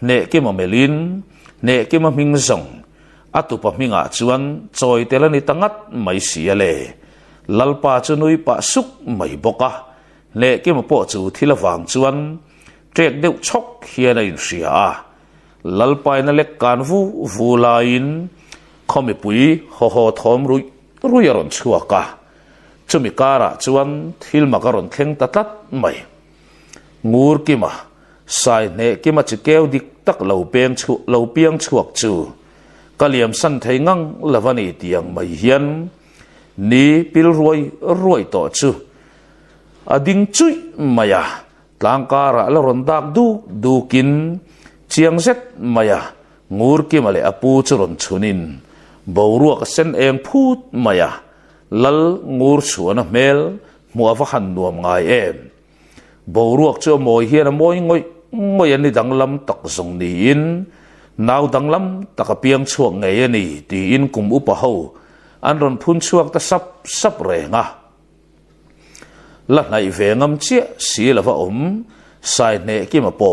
ne ki ma melin ne ki ma ming zong atu pa minga chuan choi telani tangat mai siale lalpa chunui pa suk mai boka ne ki ma po chu thilawang chuan trek deuh chok hian in ria lalpai na lek kan vu lain khomi pui ho thom ruyaron chuaka chumi kara chuan thil makaron thleng tatat mai ngur kima sai ne kima chikeu dik tak lo piang chuak chu kaliam san thei ngang lavani tiang mai hian ni pil ruai to chu ading chui maya tlangkara la ron dak du kin chiang set maya ngur ki male apu churon chunin boruak sen eng phut maya lal ngur chuana mel muawa han nuam ngai boruak chu moi hian moi ngoi ani danglam tak zong ni in naw danglam taka piang chuak ngai ani ti in kum upa ho an ron phun chuak ta sap renga la nai ve ngam chia si lava sai ne ki ma po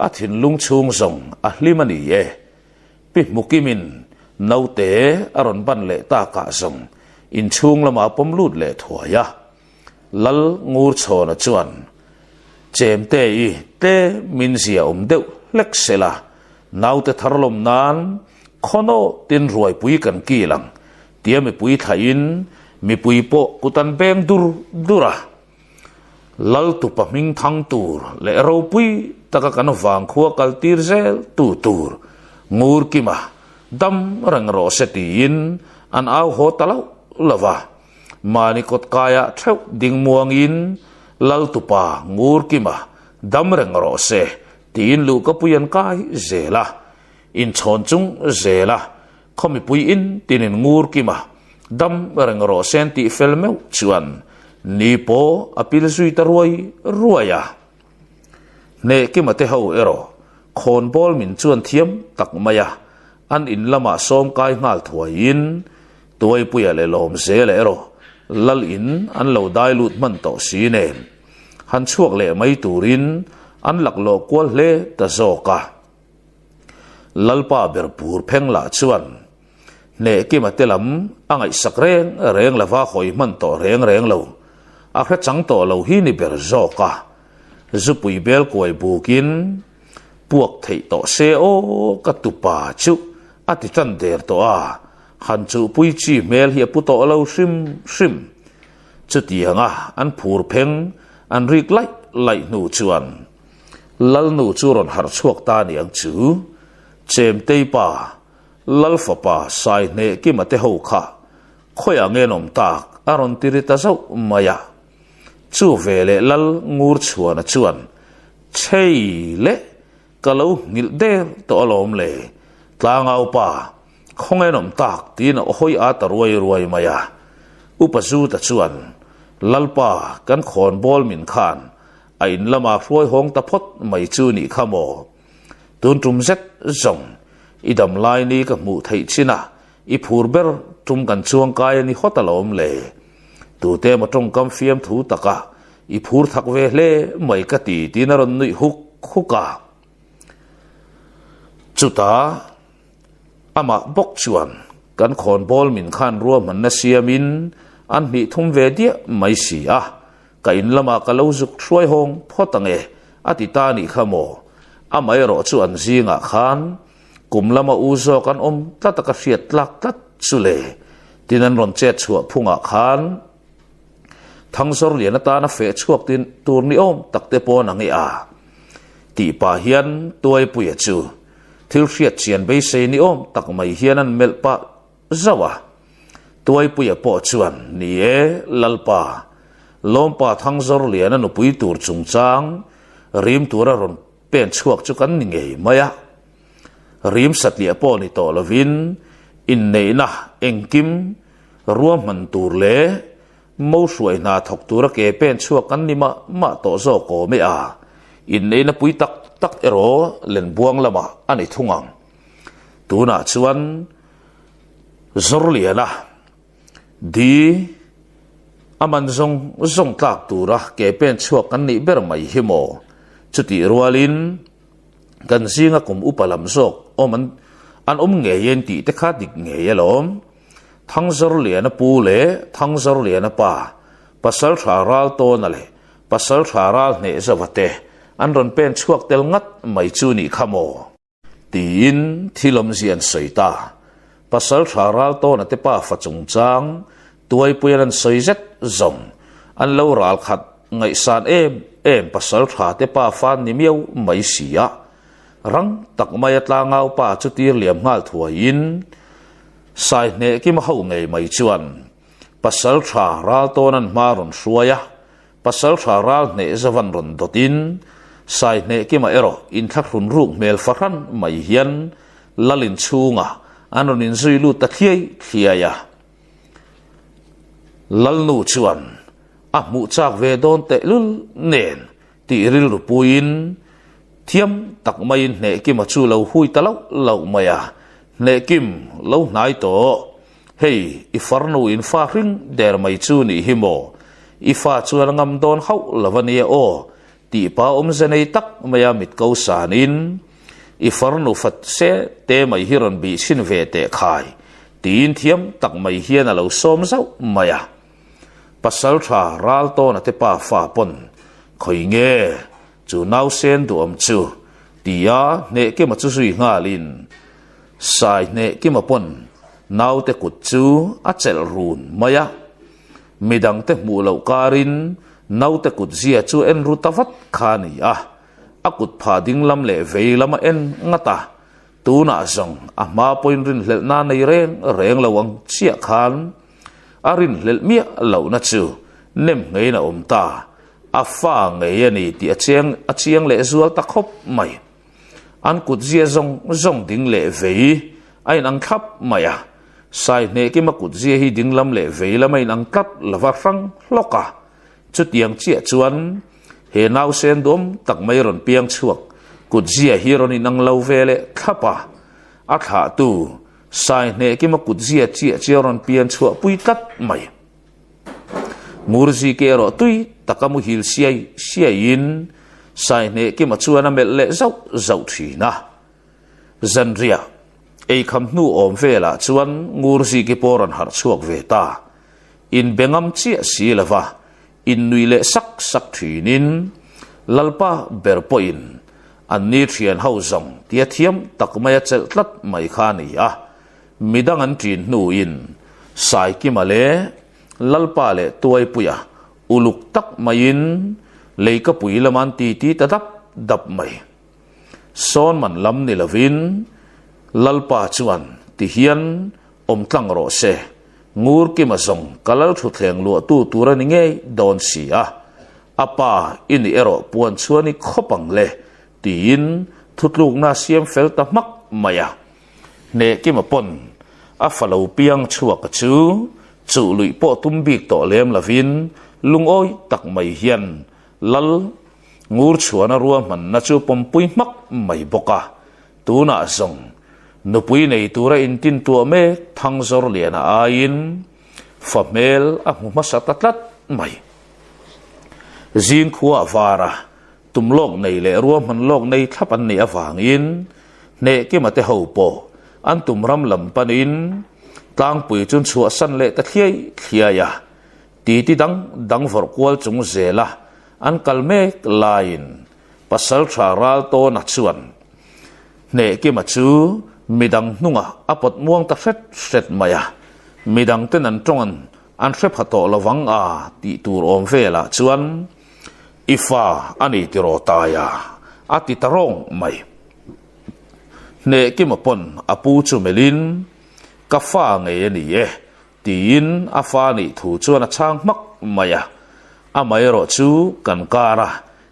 a thin lung chung zong a hlimani pi mukimin naute aron ban le ta ka zong in chung lama pom lut le thuaya lal ngur chona chuan chem te min zia deuh lek sela naute tharlom nan khono tin ruai pui kan kilang tia mi pui thain mi pui po kutan beng dura lal tu pa ming thang tur le ro pui taka kan wang khua kal tir zel tu tur ngur kima dam rang ro setin an au ho talau lava mani kot kaya theu ding muang in lal tu pa ngur kima dam rang ro se tin lu ka puyan kai zela in chon chung zela khomi pui in tinin ngur kima dam rang ro sen ti felmeu chuan ni po apil sui taroi ruaya ne ki mate ho ero khôn bol min chuan thiam tak maya an in lama som kai ngal thuai in tuai puya le lom se le ro lal in an lo dai lut man to si nen han chuak le mai turin an lak lo kwal le ta zoka lalpa ber pur pheng la chuan ne ki ma telam angai sakreng reng lava khoi man to reng lo a kha chang to lo hi ni ber zoka zupui bel koi bukin puak thei to se o ka tu pa chu ati tan der to a han chu pui chi mel hi pu to lo sim chu tianga an phur pheng an rik lai nu chuan lal nu chu ron har chuak ta ni ang chu chem tei pa lal fa pa sai ne ki ma te ho kha khoi ange nom tak aron tirita zo maya chu vele lal ngur chuan chuan chei le kalau ngil der to alom le tlangau pa khongenom tak tin hoi a taroi maya upazu ta chuan lalpa kan khon bol min khan ain lama hroi hong ta phot mai chu ni khamo tun tum zet zong idam lai ni ka mu thei china I phur ber tum kan chuang kai ni hotalom le tu te ma tong kam fiam thu taka I phur thak ve le mai ka ti tinaron nui huka chuta ama bok chuan kan khon bol min khan ruam man na siamin an mi thum ve dia mai si a ka in lama ka lo zuk throi hong photange ati ta ni khamo amai ro chuan zinga khan kum lama uzo kan tataka riat lak tat chule tinan ron chet chua phunga khan thangsor lian ta na fe chuak tin tur ni takte po nangi a ti pa hian tuai puya chu thil riat chian be se ni tak mai hian an melpa zawa tuai puya po chuan ni e lalpa lompa thangsor lian anu pui tur chungchang rim tura ron pen chuak chu kan ni ngei maya rim satlia po ni to lovin in nei na engkim ruam man tur le mo suai na thok tura ke pen chuak kan ni ma to zo ko me a in nei na pui tak ero len buang lama ani thungang tuna chuan zorliana di aman zong tak tura ke pen chuak kan ni ber mai himo chuti rualin kan zinga kum upalam sok oman an nge yen ti te kha dik nge yelom thangzor liana pu le thangzor liana pa pasal tharal to na le pasal tharal ne zawate an ron pen chuak tel ngat mai chu ni khamo tin thilom zian soita pasal tharal to na te pa fa chung chang tuai puyan soizet zong an lo ral khat ngai san em pasal tha te pa fan ni miau mai sia rang tak mai atlangau pa chu tir liam ngal thuain sai ne ki ma ho ngei mai chuan pasal tha ral tonan maron suaya pasal tha ral ne zavan ron dotin sai ne ki ma ero in thak run ruk mel faran mai hian lalin chunga anon in zui lu ta thiaya lalnu chuan a mu chak ve don te lul nen ti ril ru puin thiam tak mai ne ki ma chu lo hui ta lo maya ne kim lo nai to hey ifarnu in fa ring der mai chu ni himo ifa chu ngam don hau lavania o ti pa zanei tak maya mit ko sanin ifarnu fat se te mai hiron bi sin ve te khai tin thiam tak mai hian alo som zau maya pasal tha ral to na te pa fa pon khoi nge chu nau sen du chu tia ne ke ma chu sui ngalin sai ne ke ma pon nau te kut chu a chel run maya midang te mu lo karin nau te kut zia chu en rutavat khani a akut pha ding lam le vei lama en ngata tu na zong a ma point rin hlel na nei reng lawang chia khan arin hlel mia lo na chu nem ngei na ta afa ngei ani ti achiang le zual ta khop mai an kut zia zong ding le vei ai nang khap maya sai ne ki ma kut zia hi ding lam le vei lam ai nang kap lava rang loka chu tiang chia chuan he nau sen dom tak mai ron piang chuak cụt zia hironi nang lâu về lệ thapa át hạ tu sai nè cái mà cụt zia chia ron pian chua pui cắt mày murzi ke ro tui takamu hil sia in sai nè cái mà chua na mel lệ dậu thủy na dân ria ei kham nu om ve la chuan ngurzi ke poran har chuak ve ta in bengam chia si lava in nui le sak thinin lalpa berpoin an ni thian ho zong tia thiam takmaya chel tlat mai kha ni a midang an tin nu in sai ki male lalpa le tuai puya uluk tak main leika pui laman ti dap mai son man lam ni lavin lalpa chuan ti hian om tlang ro se ngur ki ma zong kalal thu thleng lu tu tura ni nge don si a apa in ero puan chuani khopang le tin thutluk na siam fel ta mak maya ne ki ma pon a falo piang chuak chu lui po tum bik to lem lavin lungoi tak mai hian lal ngur chuana ruwa man na chu pompui mak mai boka tuna zong nupui nei tura in tin tua me thang zor liana ain famel a huma satatlat mai zin khuwa vara tumlok nei le ruwa man lok nei thapan ni awangin ne ke mate ho po an tumram lam panin tang pui chun chua san le ta thliaya ti dang vor kwal chung zela an kalme lain pasal tharal to na chuan ne ke ma chu midang nunga apot muang ta set maya midang ten an tongan an sep hato lawang a ti tur om vela chuan ifa ani tiro taya ati tarong mai ne ke ma pon apu chu melin kafa nge ni e tin afa ni thu chuan a chang mak maya amai ro chu kan kara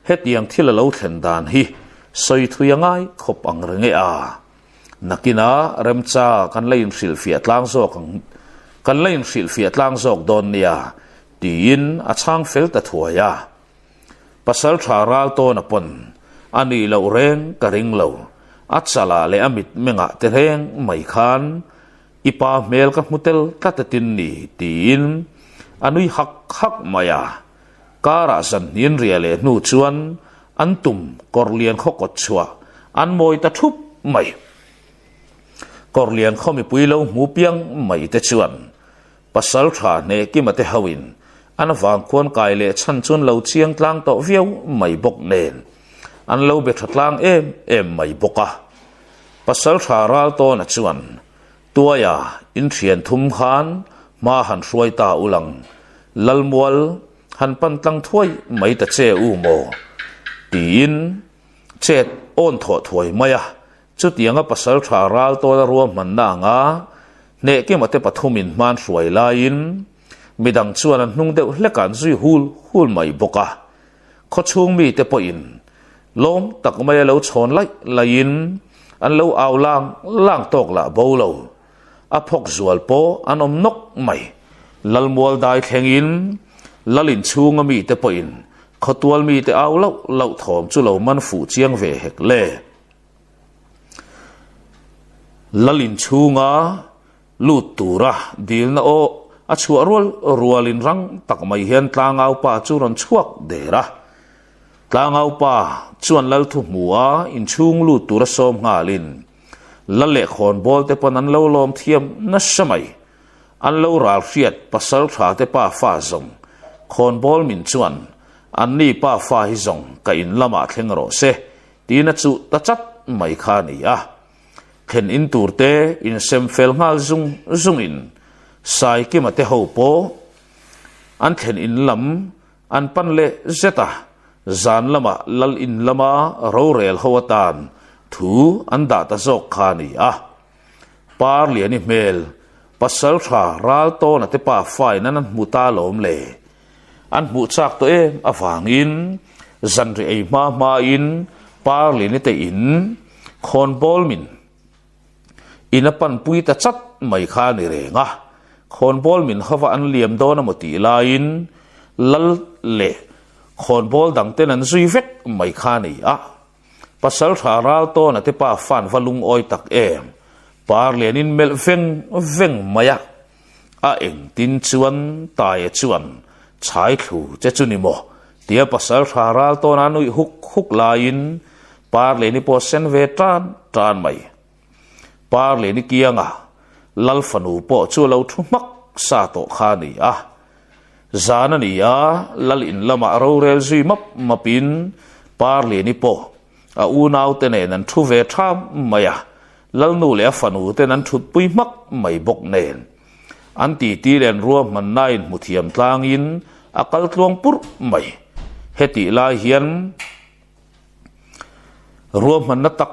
hetiang thila lo thlen dan hi soi thuyangai khop ang renge a nakina remcha kan lein sil fiat lang zo kan lein sil fiat lang zok don nia tin a chang fel ta thuaya pasal tharal to na pon ani lo reng ka ring lo achala le amit menga te reng mai khan ipa mel ka mutel tatatin ni tin anui hak maya kara san nin riale nu chuan antum korlian khokot chua an moi ta thup mai korlian khomi puilo mu piang mai te chuan pasal tha ne ki mate hawin an wang khon kai le chan chun lo chiang tlang to viau mai bok nen an lo be thatlang em mai boka pasal tha ral to na chuan tuaya in thian thum khan ma han hruai ta ulang lalmual han pan tlang thuai mai ta che u mo tin chet on tho thoi maya chu tianga pasal tha ral to la ruam man na nga ne ke mate pathumin man hruai lain midang chuan an hnung deuh hlekan zui hul mai boka khochung mi te po in lom tak mai lo chon lai lain an lo aw lang tok la bolo a phok zual po an om nok mai lalmual dai thlengin lalin chunga mi te po in khotwal mi te aw lo thom chu lo man fu chiang ve hek le lalin chunga lut tura dil na o a chua rualin rang tak mai hian tlangau pa chu ron chuak dera tlangau pa chuan lal thu mua in chung lut tura som ngalin lale khon bol te pan an lo lom thiam na samai an lo ral riat pasal tha te pa fa zong khon bol min chuan an ni pa fa hi zong ka in lama thleng ro se tina chu ta chat mai kha ni a khen in turte in sem fel ngal zung in sai ki mate ho po an khen in lam an pan le zeta zan lama lal in lama ro rel hawatan thu an da ta zok kha ni a par liani mel pasal tha ral to na te pa fai nan muta lom le an bu chak to awangin zanri ei ma in par liani te in khon bol min ina pan pui ta chat mai kha ni renga khon bol min hawa an liam do na moti lain lal le khon bol dang ten an zui vek mai kha ni a pasal tharal to na te pa fan valung oi tak em par lenin mel veng maya a eng tin chuan tai chuan chai thu che chuni mo tia pasal tharal to na nui huk lain par leni po sen ve tran mai par leni kianga lal fanu po chu lo thu mak sa to khani a zana ni a lal in lama ro rel zui mapin par leni po a u nau te ne nan thu ve tham maya lal nu le fanu te nan thut pui mak mai bok nen an ti len ruam man nain muthiam tlangin akal tluang pur mai heti la hian ruam man na tak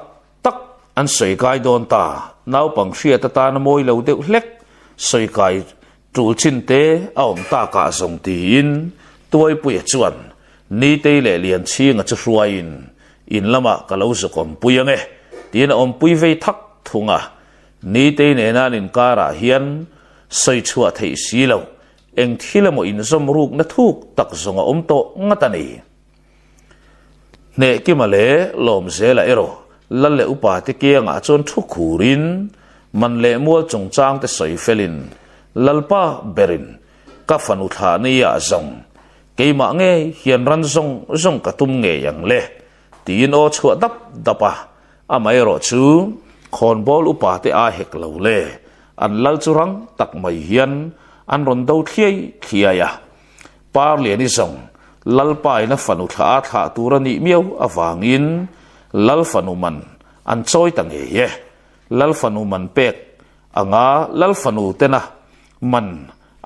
an soi kai don ta nau pang hria ta na moi lo deuh hlek soi kai tul chin te aom ta ka zong ti in tuai pui chuan ni te le lian ching a chu ruain in lama ka lo zu kom puyange tin om pui ve thak thunga ni te ne na nin kara hian soi chua thei si lo eng thilamo in zom ruk na thuk tak zonga om to ngatani ne kimale lom zela ero lalle upa te kianga chon thu khurin man le mual chung chang te soi felin lalpa berin ka fanu tha ni ya zong keima nge hian ran zong ka tum nge yang le tin o chua dapa amai ro chu khon bol upa te a hek lo le an lal churang tak mai hian an ron do thiaya par le ni zong lalpa ina fanu tha turani miau awangin lal fanu man an choi tange ye lal fanu man pek anga lal fanu tena man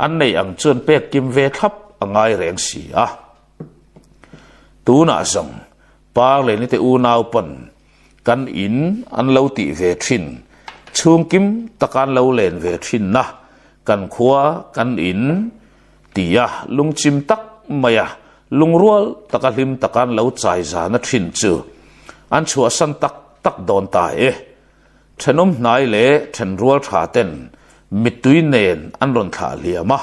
an nei ang chun pek kim ve thap angai reng si a tuna zong par le ni te u nau pan kan in an lo ti ve thin chung kim takan lo len ve thin na kan khua kan in tia lung chim tak maya lung rual takalim takan lo chai za na thin chu an chua san tak don ta e thenom nai le then rual tha ten mitui nen an ron tha liama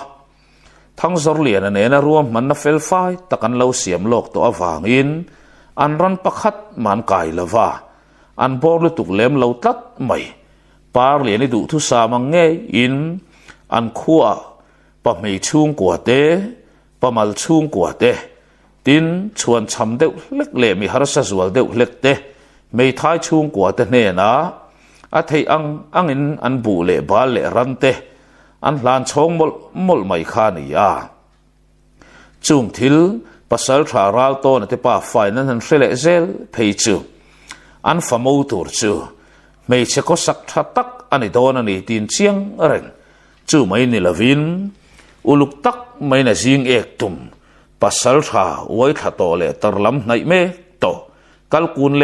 thang zor lian an ena ruam man na fel fai takan lo siam lok to awangin an ran pakhat man kai lova an bor lu tuk lem lo tat mai par le ni du thu sa mang nge in an khua pa mei chung kwa te pa mal chung kwa te tin chuan cham deuh lek le mi har sa zual deuh lek te mei thai chung kwa te ne na a thei angin an bu le bal le ran te an hlan chong mol mai kha ni a chung thil pasal tharal to na te pa fainan han hrele zel phei chu an famo tur chu mei che ko sak tha tak ani don ani tin chiang reng chu mai ni lavin uluk tak mai na jing ek tum pasal tha wai tha to le tarlam nai me to kalkun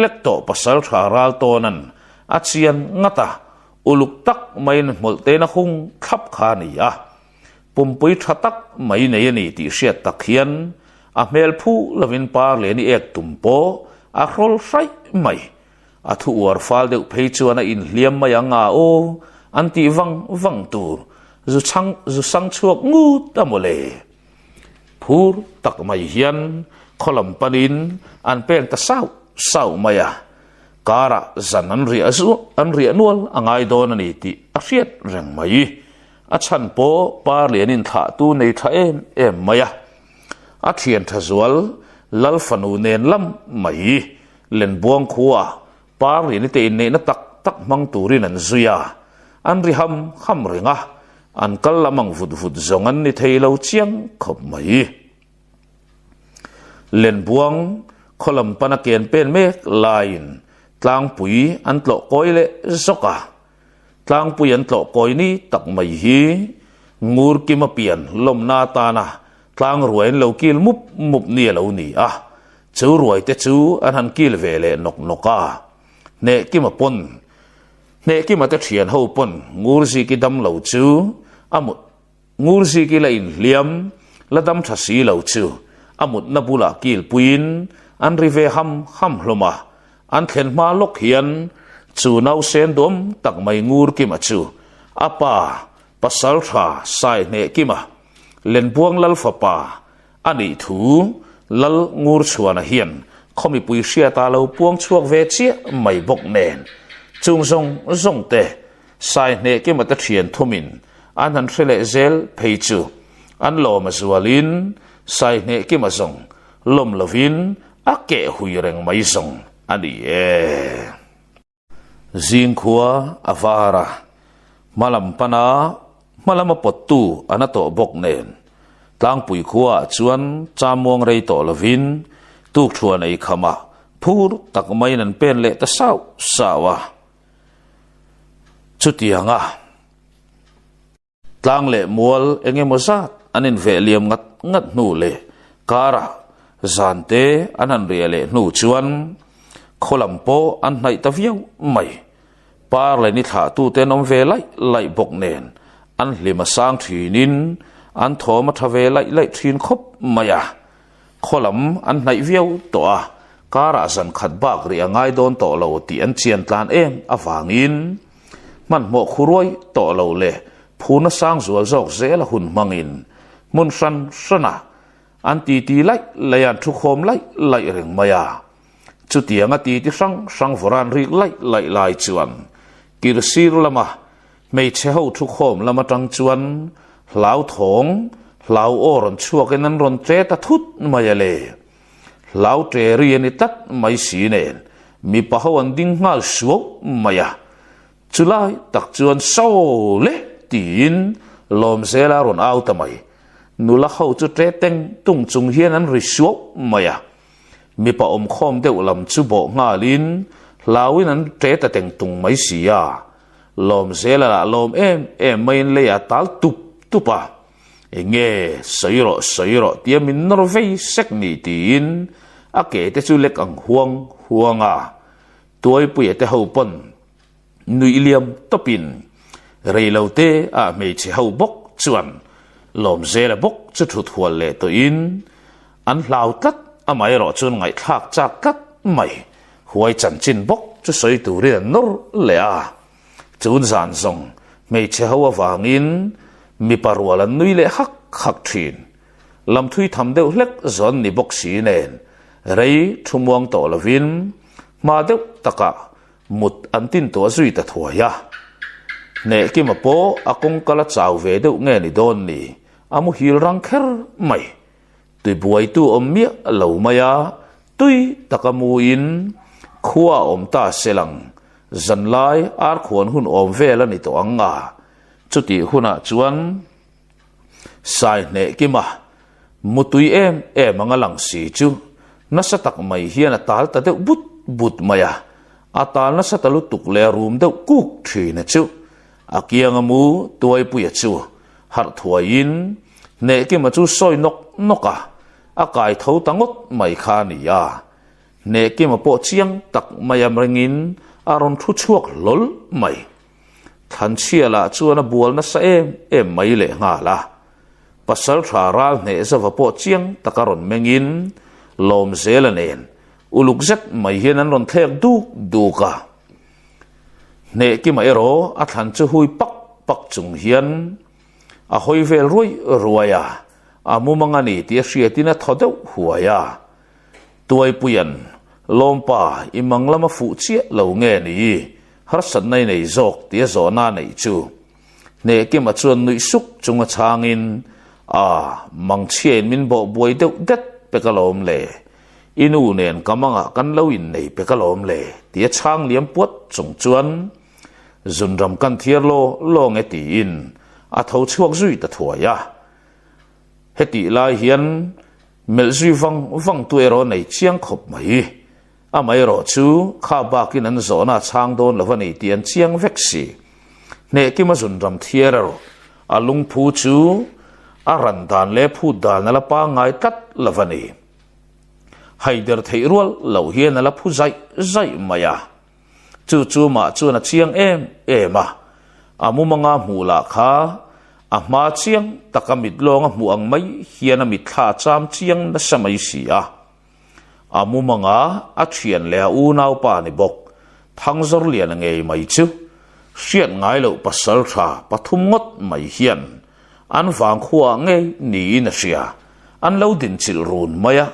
lek to pasal tha ral to nan achian ngata uluk tak mai na molte na khung khap kha ni a pumpui tha tak mai nei ani ti hriat tak hian a mel phu lovin par le ni ek tumpo a rol sai mai a thu war fal deuh phei chuana in hliam mai anga o anti wang tur zu sang chuak ngu tamole phur tak mai hian kholam panin an peng ta sau maya kara zan an ria nual angai don ani ti a hriat reng mai a chan po par lenin tha tu nei tha em maya a thian tha zual lal fanu nen lam mai len buang khuwa par le ni te ne na tak mang turin an zuya an ri ham ringa an kal lamang vut zongan ni theilo chiang khop mai len buang kholam pana ken pen mek lain tlang pui an tlo koile zoka tlang pui an tlo koi ni tak mai hi ngur ki ma pian lom na ta na tlang ruain lo kil mup ni lo ni a chu ruai te chu an han kil vele noka ne ki ma pon ne ki ma te thian ho pon ngur si ki dam lo chu amut ngur si ki la in liam la dam tha si lo chu amut na bula kil puin an rive ham hloma an thlen ma lok hian chu nau sen dom tak mai ngur ki ma chu apa pasal tha sai ne ki ma len buang lal fa pa ani thu lal ngur chuana hian không bị bùi xia ta lâu buông chuộc về chia mày bốc nền chung rong tê sai nè cái mà ta thiền thu mình anh hắn sẽ lệ zel pay chu anh lo mà zualin sai nè cái mà rong lom lovin ác kệ hui reng mai rong anh đi riêng khua avara malam pana malam potu anato bok nen tlang pui khua chuan chamong rei to lovin tuk thuan ei khama phur tak mai nan pen le ta sawa chutianga tlang le mual enge mozat anin ve liam ngat nu le kara zante anan ria le nu chuan kholampo an nai ta viau mai par le ni tha tu te nom ve lai bok nen an lima sang thinin an thoma thave lai thin khop maya kholam an nai viau to a kara zan khat bak ri angai don to lo ti an chian tlan em awangin man mo khuroi to lo le phuna sang zual jok zela hun mangin mun sana an ti lai an thu khom lai reng maya chu tianga ti sang voran ri lai chuan kirsir lama mei che ho thu khom lama tang chuan lau thong lau oron chuak en an ron tre ta thut maya le lau tre ri ni tat mai si nen mi pa ho an ding ngal suo maya chulai tak chuan so le tin lom zela ron au ta mai nula ho chu tre teng tung chung hian an ri suo maya mi pa om khom deuh lam chu bo nga lin lawin an tre ta teng tung mai si ya lom zela la lom em main le ya tal tupa enge soiro tia min norvei sek ni tin a ke te chu lek ang huanga toy pu te ho pon nui liam topin reilo te a me che ho bok chuan lom zela bok chu thut hual le to in an hlau tat amai ro chun ngai thak chak kat mai huai chan chin bok chu soi tu ri nor le a chun zan zong me che ho awangin mi parwala nui le hak thin lam thui tham deuh hlek zon ni bok si nen rei thumuang to lovin ma deuh taka mut antin to zui ta thuaya ne ki ma po akong kala chaw ve deuh nge ni don ni amu hil rang kher mai tui buai tu om mia lo maya tui takamu in khua om ta selang zanlai ar khon hun om vela ni to anga chuti huna chuan sai ne kima mutui em anga lang si chu nasa tak mai hian atal ta de but maya atal nasa talu tuk le rum de kuk thi na chu akianga mu tuai pu ya chu har thuain ne kima chu soi noka akai tho tangot mai kha ni ya ne kima po chiang tak mayam ringin aron thu chuak lol mai than chia la chuan a bual na sa em mai le nga la pasal tharal ne za vapo chiang takaron mengin lom zelanen uluk zet mai hian an ron thek du ka ne ki mai ro a than chu hui pak chung hian a hoi vel ruaya amu mangani ti hriatina thodeu huaya tuai puyan lompa imanglama fu chia lo nge ni har san nei zok tia zona nei chu ne ke ma chuan nui suk chunga changin a mangchien min bo boi deuh det pekalom le inu nen kamanga kan lo in nei pekalom le tia chang liam puat chung chuan zunram kan thiar lo nge ti in a tho chuak zui ta thuaya heti lai hian mel zui wang tuero nei chiang khop mai amai ro chu kha bakin an zona chang don lovani tian chiang veksi ne kima zunram thiero alung phu chu aran dan le phu dan la pa ngai tat lovani haider theirol lo hian la phu zai maya chu ma chu na chiang ema amu manga mula kha ama chiang takamit long mu ang mai hian amit kha cham chiang na samai sia amu manga a thian le u nau pa ni bok thangzor lian ngei mai chu hriat ngai lo pasal tha pathum ngot mai hian an wang khuwa nge ni na sia an lo din chil run maya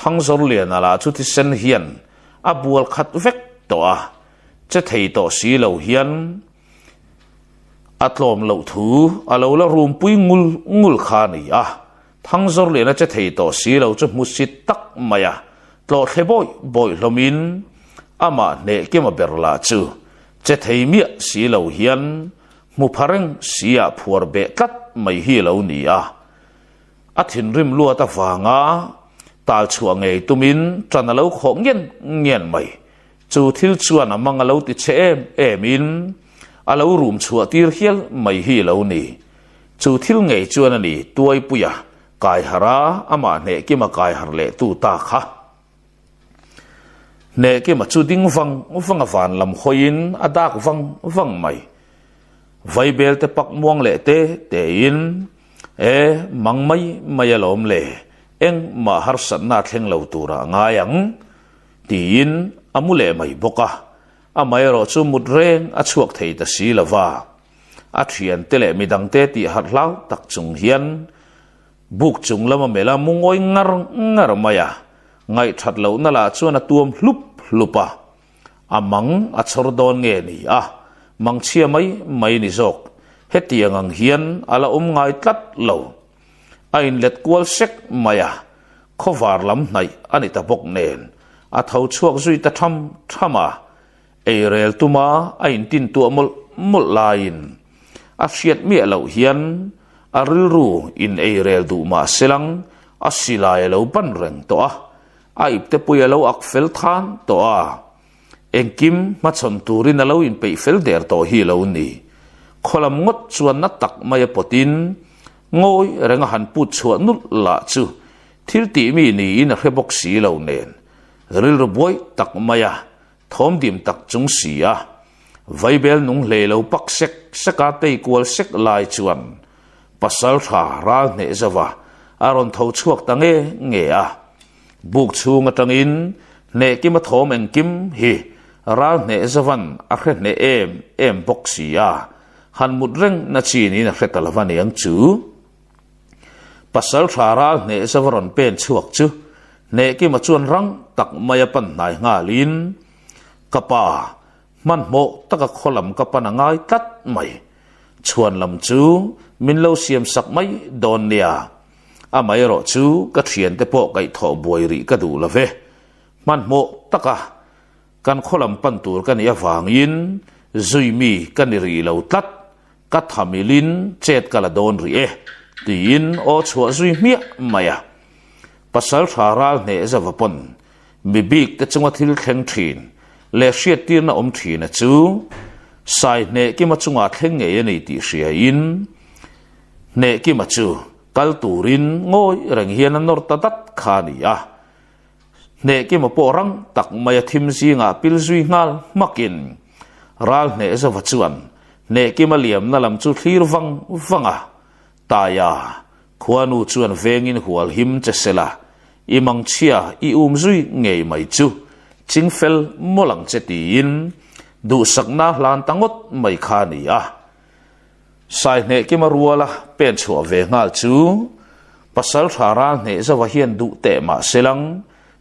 thang zor lian ala chu ti sen hian a bual khat vek to a che thei to si lo hian atlom lo thu alo la rum pui ngul kha ni a thang zor lian a che thei to si lo chu mu sit tak maya tlo the boy lomin ama ne ke ma berla chu che thei mi si lo hian mu phareng sia phuar be tat mai hi lo ni a athin rim lua ta wanga tal chuang ei tumin tran lo kho ngen mai chu thil chuan amang lo ti che em in alo rum chua tir hial mai hi lo ni chu thil ngei chuan ani tuai puya kai hara ama ne ki ma kai har le tu ta kha ne ki ma chu ding vang van lam khoin adak vang mai vai bel te pak muang le te in mang mai alom le eng ma har sat na thleng lo tura ngayang tin amule mai boka amai ro chu mudreng a chuak thei ta si lawa a thian tele midang te ti har lau tak chung hian buk chung lama mela mungoi ngar maya ngai that lo na la chuan a tuam hlupa amang a chor don nge ni a mang chia mai ni zok hetiang ang hian ala ngai tlat lo ain let kwal sek maya khovar lam nai ani ta bok nen a thau chuak zui ta thama eirel tuma ain tin tu mul lain a hriat mi lo hian a rilru in eirel du ma selang a silai lo ban reng to a ip te puya lo ak fel than to a engkim ma chon turin lo in pe fel der to hi lo ni kholam ngot chuan na tak mai potin ngoi renga han put chuan nut la chu thil ti mi ni in a hrebok si lo nen ril ro boy tak maya thom dim tak chung sia vaibel nung le lo pak sek saka te kwal sek lai chuan pasal tha ra ne zawa aron tho chuak tange nge a buk chung atangin ne ki ma thom en kim hi ra ne zawan a khe ne em bok sia han mudreng na chi ni na khretalawani ang chu pasal thara ne zavaron pen chuak chu ne ki ma chuan rang tak maya pan nai nga lin kapa man mo taka kholam kapan ngai tat mai chuan lam chu min lo siam sak mai don nia a mai ro chu ka thian te po kai tho boi ri ka du lave man mo taka kan kholam pan tur kan ya wangin zui mi kan ri lo tat ka thamilin chet kala don ri tin o chua zui mi maya pasal tharal ne zawapon mi big te chunga thil thleng thin le hriat tir na om thina chu sai ne ki ma chunga thleng nge ani ti hria in ne ki ma chu kal turin ngoi reng hian an nor tatat khani a ne ki ma porang tak maya thim zinga pil zui ngal makin ral ne zawachuan ne ki ma liam na lam chu thlir vanga taya khuanu chuan vengin hual him chesela imang chia I zui ngei mai chu chingfel molang chetin du sakna lan tangot mai khani a sai ne ki maruala pen chua ve ngal chu pasal thara ne zawa hian du te ma selang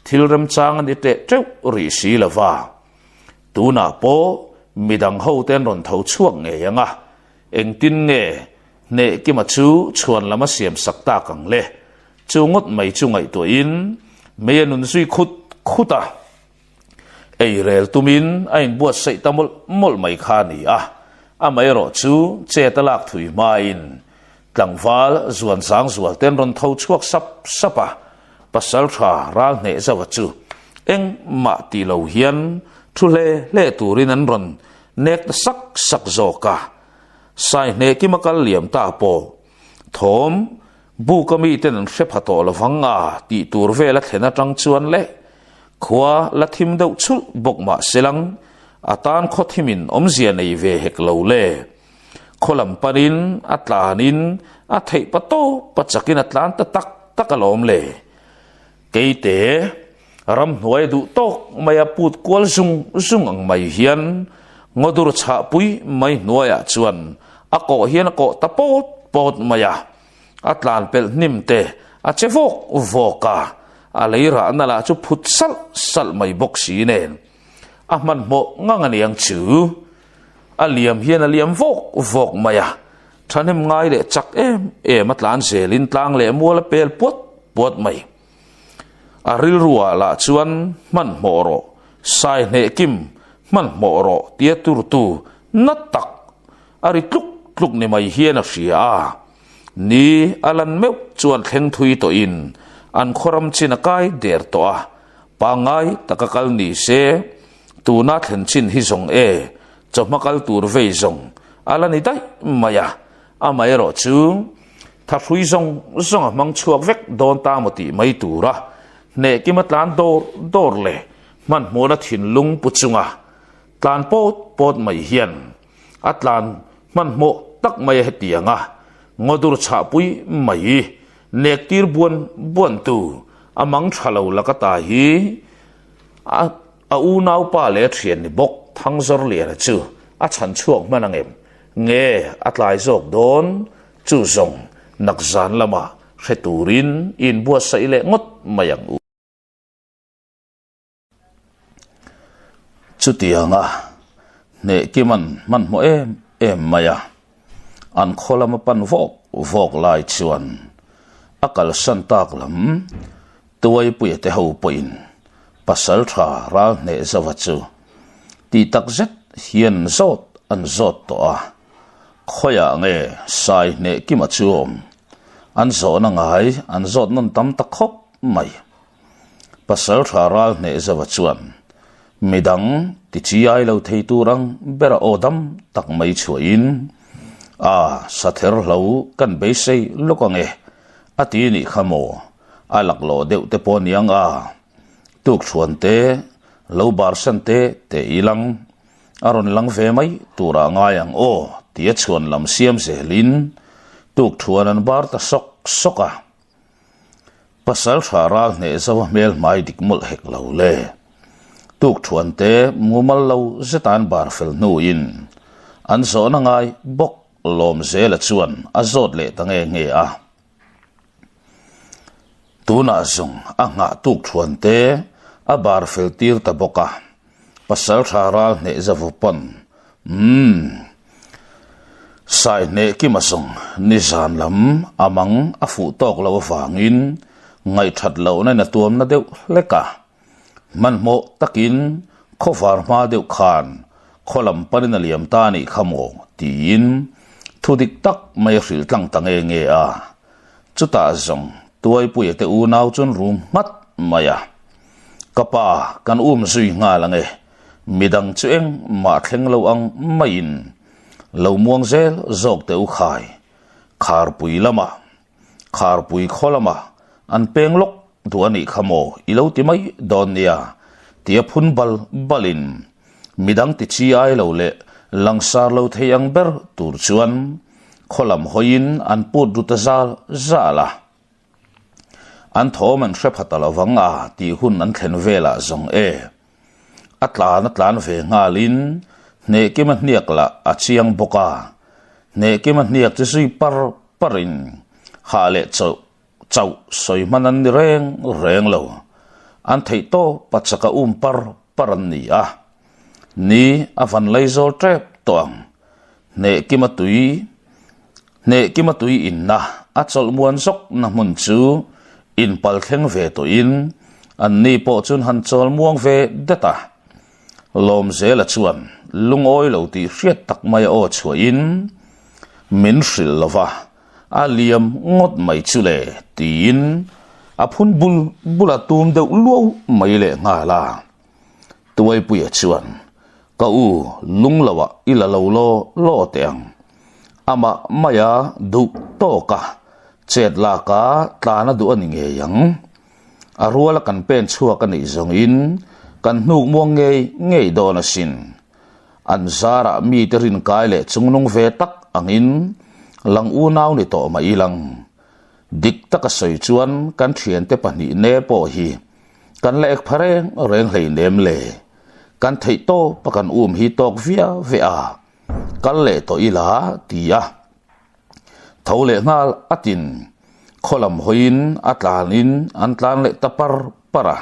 thilram chang ni te treu ri si lawa tuna po midang ho ten ron tho chuak nge yanga engtin nge ne ki ma chu chuan lama siam sakta kang le chungot mai chungai to in meyanun sui khuta eirel tumin ain buat sei tamol mol mai khani a mai ro chu che talak thui main tlangwal zuan sang zual ten ron tho chuak sapa pasal tha ral ne zawa chu eng ma ti lo hian thule le turin an ron nek sak zoka sai ne ki makal liam ta po thom bu kami ten an hre phato lawanga ti tur vela thena tang chuan le khwa la thim deuh chul bokma selang atan khothimin omzia nei ve hek lo le kholam parin atlanin a thei pato pachakin atlan ta tak alom le keite ram hnuai du tok maya put kwal zung ang mai hian ngodur cha pui mai hnuaya chuan ako hian ko tapot pot maya atlan pel nimte a chevok voka lấy ra na là chú phút sal mai bốc xí nền man mo ngang anh yang chữ liam hiền liam vok mày thằng em ngay để chắc em mất lan sẽ linh tang lệ mua là pel puốt mày ril rùa là chuan man mo ro sai nệ kim man mo ro tia tu nát tắc ari lúc này mày hiền à xia ni alan meu chuan khen thui to in an khoram china kai der to pangai takakal ni se tu na thlen chin hi zong chomakal tur vei zong alani dai maya amai ro chu tha hui zong mang chuak vek don ta moti mai tura ne kimatlan dor le man mola thin lung puchunga tlan pot mai hian atlan man mo tak mai hetianga ngodur cha pui mai nek tir buan tu amang thalo lakata hi a u nau pa le thian ni bok thang zor le chu a chan chuak manangem nge atlai zok don chu zong nakzan lama kheturin in bua sai le ngot mayang u chu tianga ne kiman man mo em maya an kholama pan vok lai chuan akal san tak lam tuai pui te ho poin pasal tha ra ne zawachu ti tak zet hian zot an zot to a khoya nge sai ne kimachuom an zo na ngai an zot non tam tak khop mai pasal tha ra ne zawachuan midang ti chi ai lo thei turang bera odam tak mai chuin sather lo kan be sei lokange ati ni khamo alak lo deu te poniang tuk chuan te lo bar san te ilang aron lang ve mai tura ngayang tia chuan lam siam se lin tuk chuan an bar ta soka pasal thara ne zawa mel mai dik mul hek lo le tuk chuan te mumal lo zetan bar fel nu in an zo na ngai bok lom zela chuan azot le tange nge tuna zong anga tuk chuan te a bar fel tir ta boka pasal thara ne zavupon sai ne kimasong ni zan lam amang afu tok lo wangin ngai that lo na tuam na deuh leka man mo takin khofar ma deuh khan kholam parin aliam ta ni khamo tin thudik tak mai hril tlang tange nge chuta zong tuai pui te u nau chun rum mat maya kapa kan zui nga lange midang chueng ma thleng lo ang main lo muang zel zok te u khai khar pui kholama an penglok duani khamo ilo ti mai don nia tia phun balin midang ti chi ai lo le langsar lo theyang ber tur chuan kholam hoin an put duta zala an thoman hrepatalawanga ti hun an thlen vela zong atlan ve ngalin ne kiman niak la achiang boka ne kiman niak ti sui parin hale chau soi manan reng lo an thei to pachaka paran ni avan laizol trap toang ne kimatui inna achol muan sok na mun chu in pal thleng ve to in an ni po chun han chol muang ve data lom zela chuan lungoi lo ti hriat tak mai chuin min hril lova aliam ngot mai chule tin aphun bula tum deuh luau mai le nga la tuai pui chuan ka lung lawa ila lo teng ama maya du to ka chet la ka tlana du ani nge yang arwala kan pen chua kan i zong in kan nuk muang nge do na sin an zara mi terin kai le chungnung ve tak angin lang u naw ni to ma ilang dik tak a soi chuan kan thian te pani ne po hi kan le ek phareng reng hlei nem le kan thei to pakan hi tok ve kan le to ila tia thole ngal atin kholam hoin atlanin an tlan le tapar para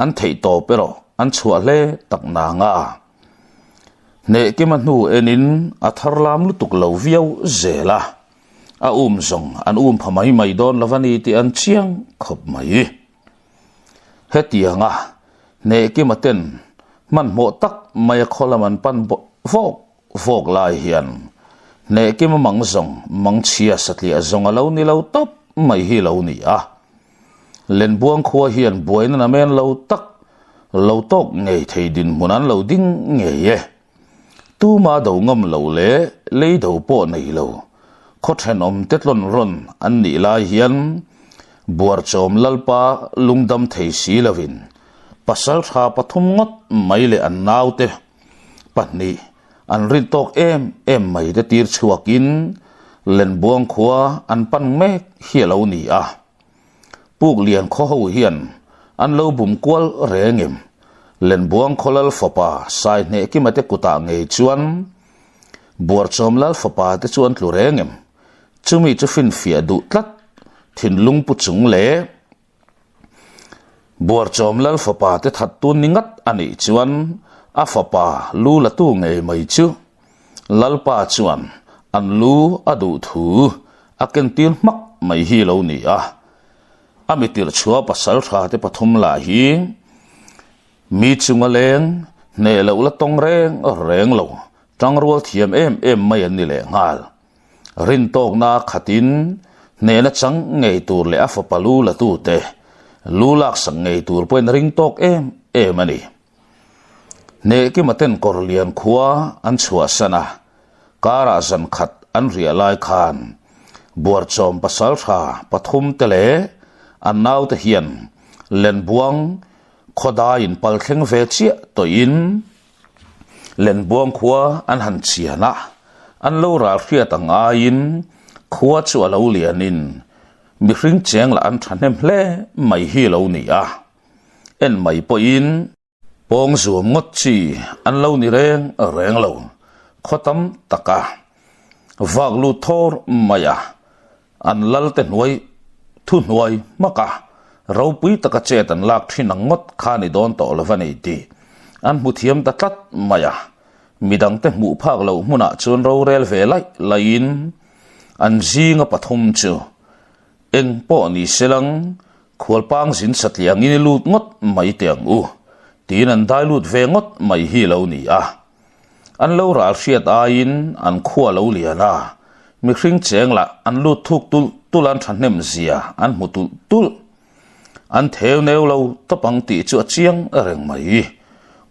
an thei to pero an chua le takna nga ne ke manu enin atharlam lu tuk lo viau zela a zong an phamai mai don lavani ti an chiang khop mai hetia nga ne ke maten man mo tak mai kholaman pan vok lai hian ne ke mang zong mang chia satli a zong alo ni lo top mai hi lo ni a len buang khuwa hian buaina na men lo tak lo tok ngei theidin munan lo ding nge ye tu ma do ngam lo le do po nei lo khothen om tetlon ron an ni lai hian buar chom lalpa lungdam thei si lovin pasal tha pathum ngot mai le an naute pani an rin tok em mai te tir chuakin len buang khuwa an pan mek hi lo ni a puk lian kho ho hian an lo bum kwal rengem len buang kholal fopa sai ne ki mate kuta ngei chuan buar chom lal fopa te chuan tlu rengem chumi chu fin fia du tlat thin lung pu chung le buar chom lal fopa te that tu ningat ani chuan a fopa lu la tu ngei mai chu lalpa chuan an lu adu thu aken til mak mai hi lo ni a amitil chua pasal tha te pathum la hi mi chunga leng ne lo la tong reng lo tang rual thiam em mai an ni le ngal rin tok na khatin ne na chang ngei tur le a fopa lu la tu te lu lak sang ngei tur poin ring tok em ani ne ki maten korlian khuwa an chua sana kara zan khat an rialai khan buar chom pasal tha pathum tele an nau te hian len buang khoda in pal thleng ve chia to in len buang khuwa an han chiana an lo ra khria tanga in khuwa chu alo lianin mi hring cheng la an thanem hle mai hi lo ni a en mai po in pong zuam ngot chi an lo ni reng lo khotam taka vak lu thor maya an lal te nuai thu nuai maka ropui taka chetan lak thin ngot khani don to lovani ti an muthiam ta tlat maya midang te mu phak lo muna chun ro rel ve lai lain an jinga pathum chu eng po ni selang khwalpang sin satliang in lut ngot mai tiang u tin an dai lut ve ngot mai hi lo ni a an lo ral hriat a in an khua lo liana mi hring cheng la an lut thuk tul an thanem zia an mutul tul an theu neu lo topang ti chu chiang reng mai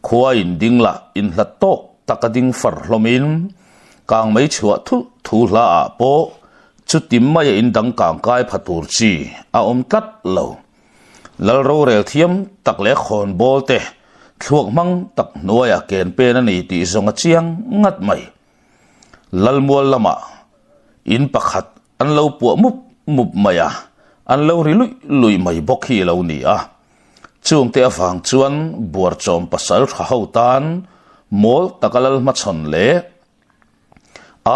khua in ding la in hlat tok takading far hlomin kang mai chua thu la a po chu tim mai in dang kang kai phatur chi a om tat lo lal ro rel thiam tak le khon bol te thuak mang tak noya ken pe na ni ti zonga chiang ngat mai lal mual lama in pakhat an lo pu mup maya an lo ri lui mai bok hi lo ni a chung te awang chuan buar chom pasal tha ho tan mol takalal ma chon le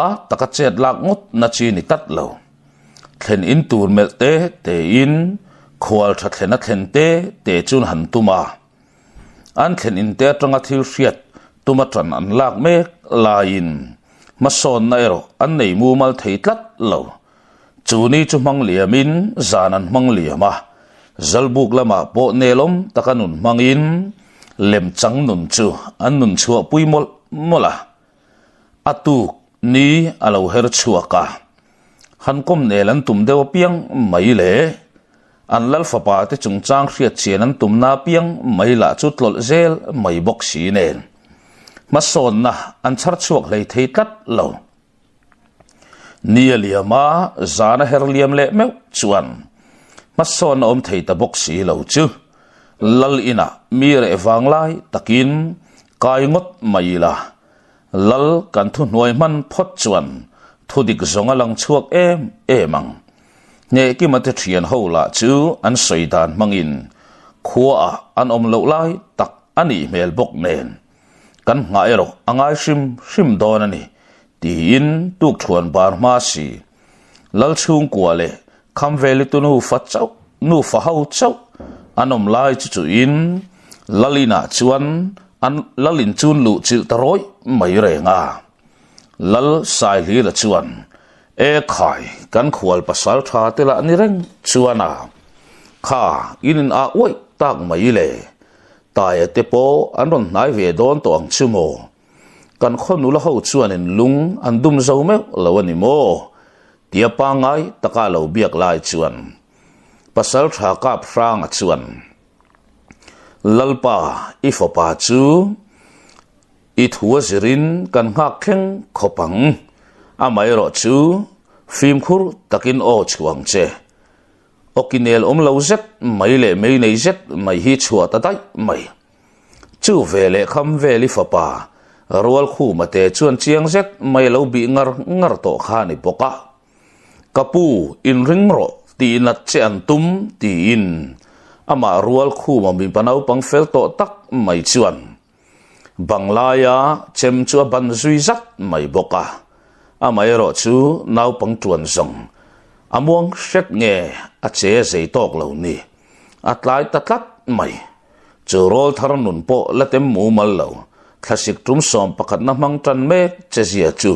a takachet lak ngot na chi ni tat lo thlen in tur mel te in khwal tha thlen a thlen te chun han tuma an thlen in te tanga thil hriat tuma tran an lak mek lain ma son na ero an nei mu mal thei tlat lo chuni chu mang liamin zanan mang liama zalbuk lama po nelom takanun mangin lem chang nun chu an nun chua puimol mola atu ni alo her chuaka han kom nelan tum dewa piang mai le an lal fapa te chung chang hriat chian an tum na piang mai la chu tlol zel mai bok si nen ma son na an char chuak lei thei tat lo nia liama zana her liam le meu chuan ma son om thei ta bok si lo chu lal ina mi re wang lai takin kai ngot mai la lal kan thu nuai man phot chuan thu dik zonga lang chuak emang nge ki mate thian ho la chu an soidan mangin khua an om lo lai tak ani mel bok nen kan nga ero angai shim don ani ti in tuk thuan bar ma si lal chung kwa le kham veli tu nu fa chau nu fa hau chau anom lai chu in lalina chuan an lalin chun lu chil taroi mai renga lal sai hi la chuan e khai kan khual pasal tha te la ni reng chuana kha in a oi tak mai le tai te po an ron nai ve don to ang chumo kan khonu la ho chuan in lung an dum zo me lawani mo tia pa ngai taka lo biak lai chuan pasal tha kap frang a chuan lalpa ifopa chu i thua zirin kan ngak kheng khopang amai ro chu phim khur takin o chuang che okinel lo zet mai le mei nei zet mai hi chua ta dai mai chu vele kham veli fopa rual khu mate chuan chiang zet mai lo bi ngar to kha ni poka kapu in ring ro ti nat che an tum ti in ama rual khu ma min panau pang fel to tak mai chuan banglaya chem chu ban zui zat mai boka amai ro chu nau pang tuan zong amuang shet nge a che zei tok lo ni atlai tatlat mai chu rol thar nun po latem mu mal lo khasik tum som pakat na mang tan me che zia chu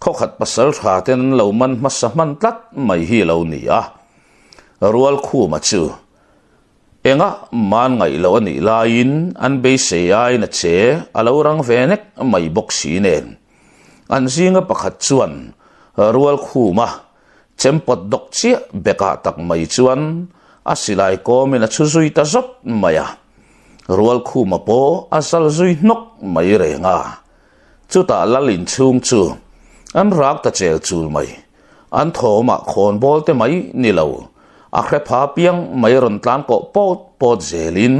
khokhat pasal tha ten lo man masaman tlat mai hi lo ni a rual khu ma chu enga man ngai lo ani lain an be se ai na che alo rang venek mai bok si nen an zinga pakhat chuan rual khu ma chempot dok chia beka tak mai chuan asilai ko mena chu zui ta zop maya rual khu ma po asal zui nok mai renga chuta lalin chung chu an rak ta chel chul mai an thoma khon bol te mai ni lo akhe pha piang mai ron tlan ko pot zelin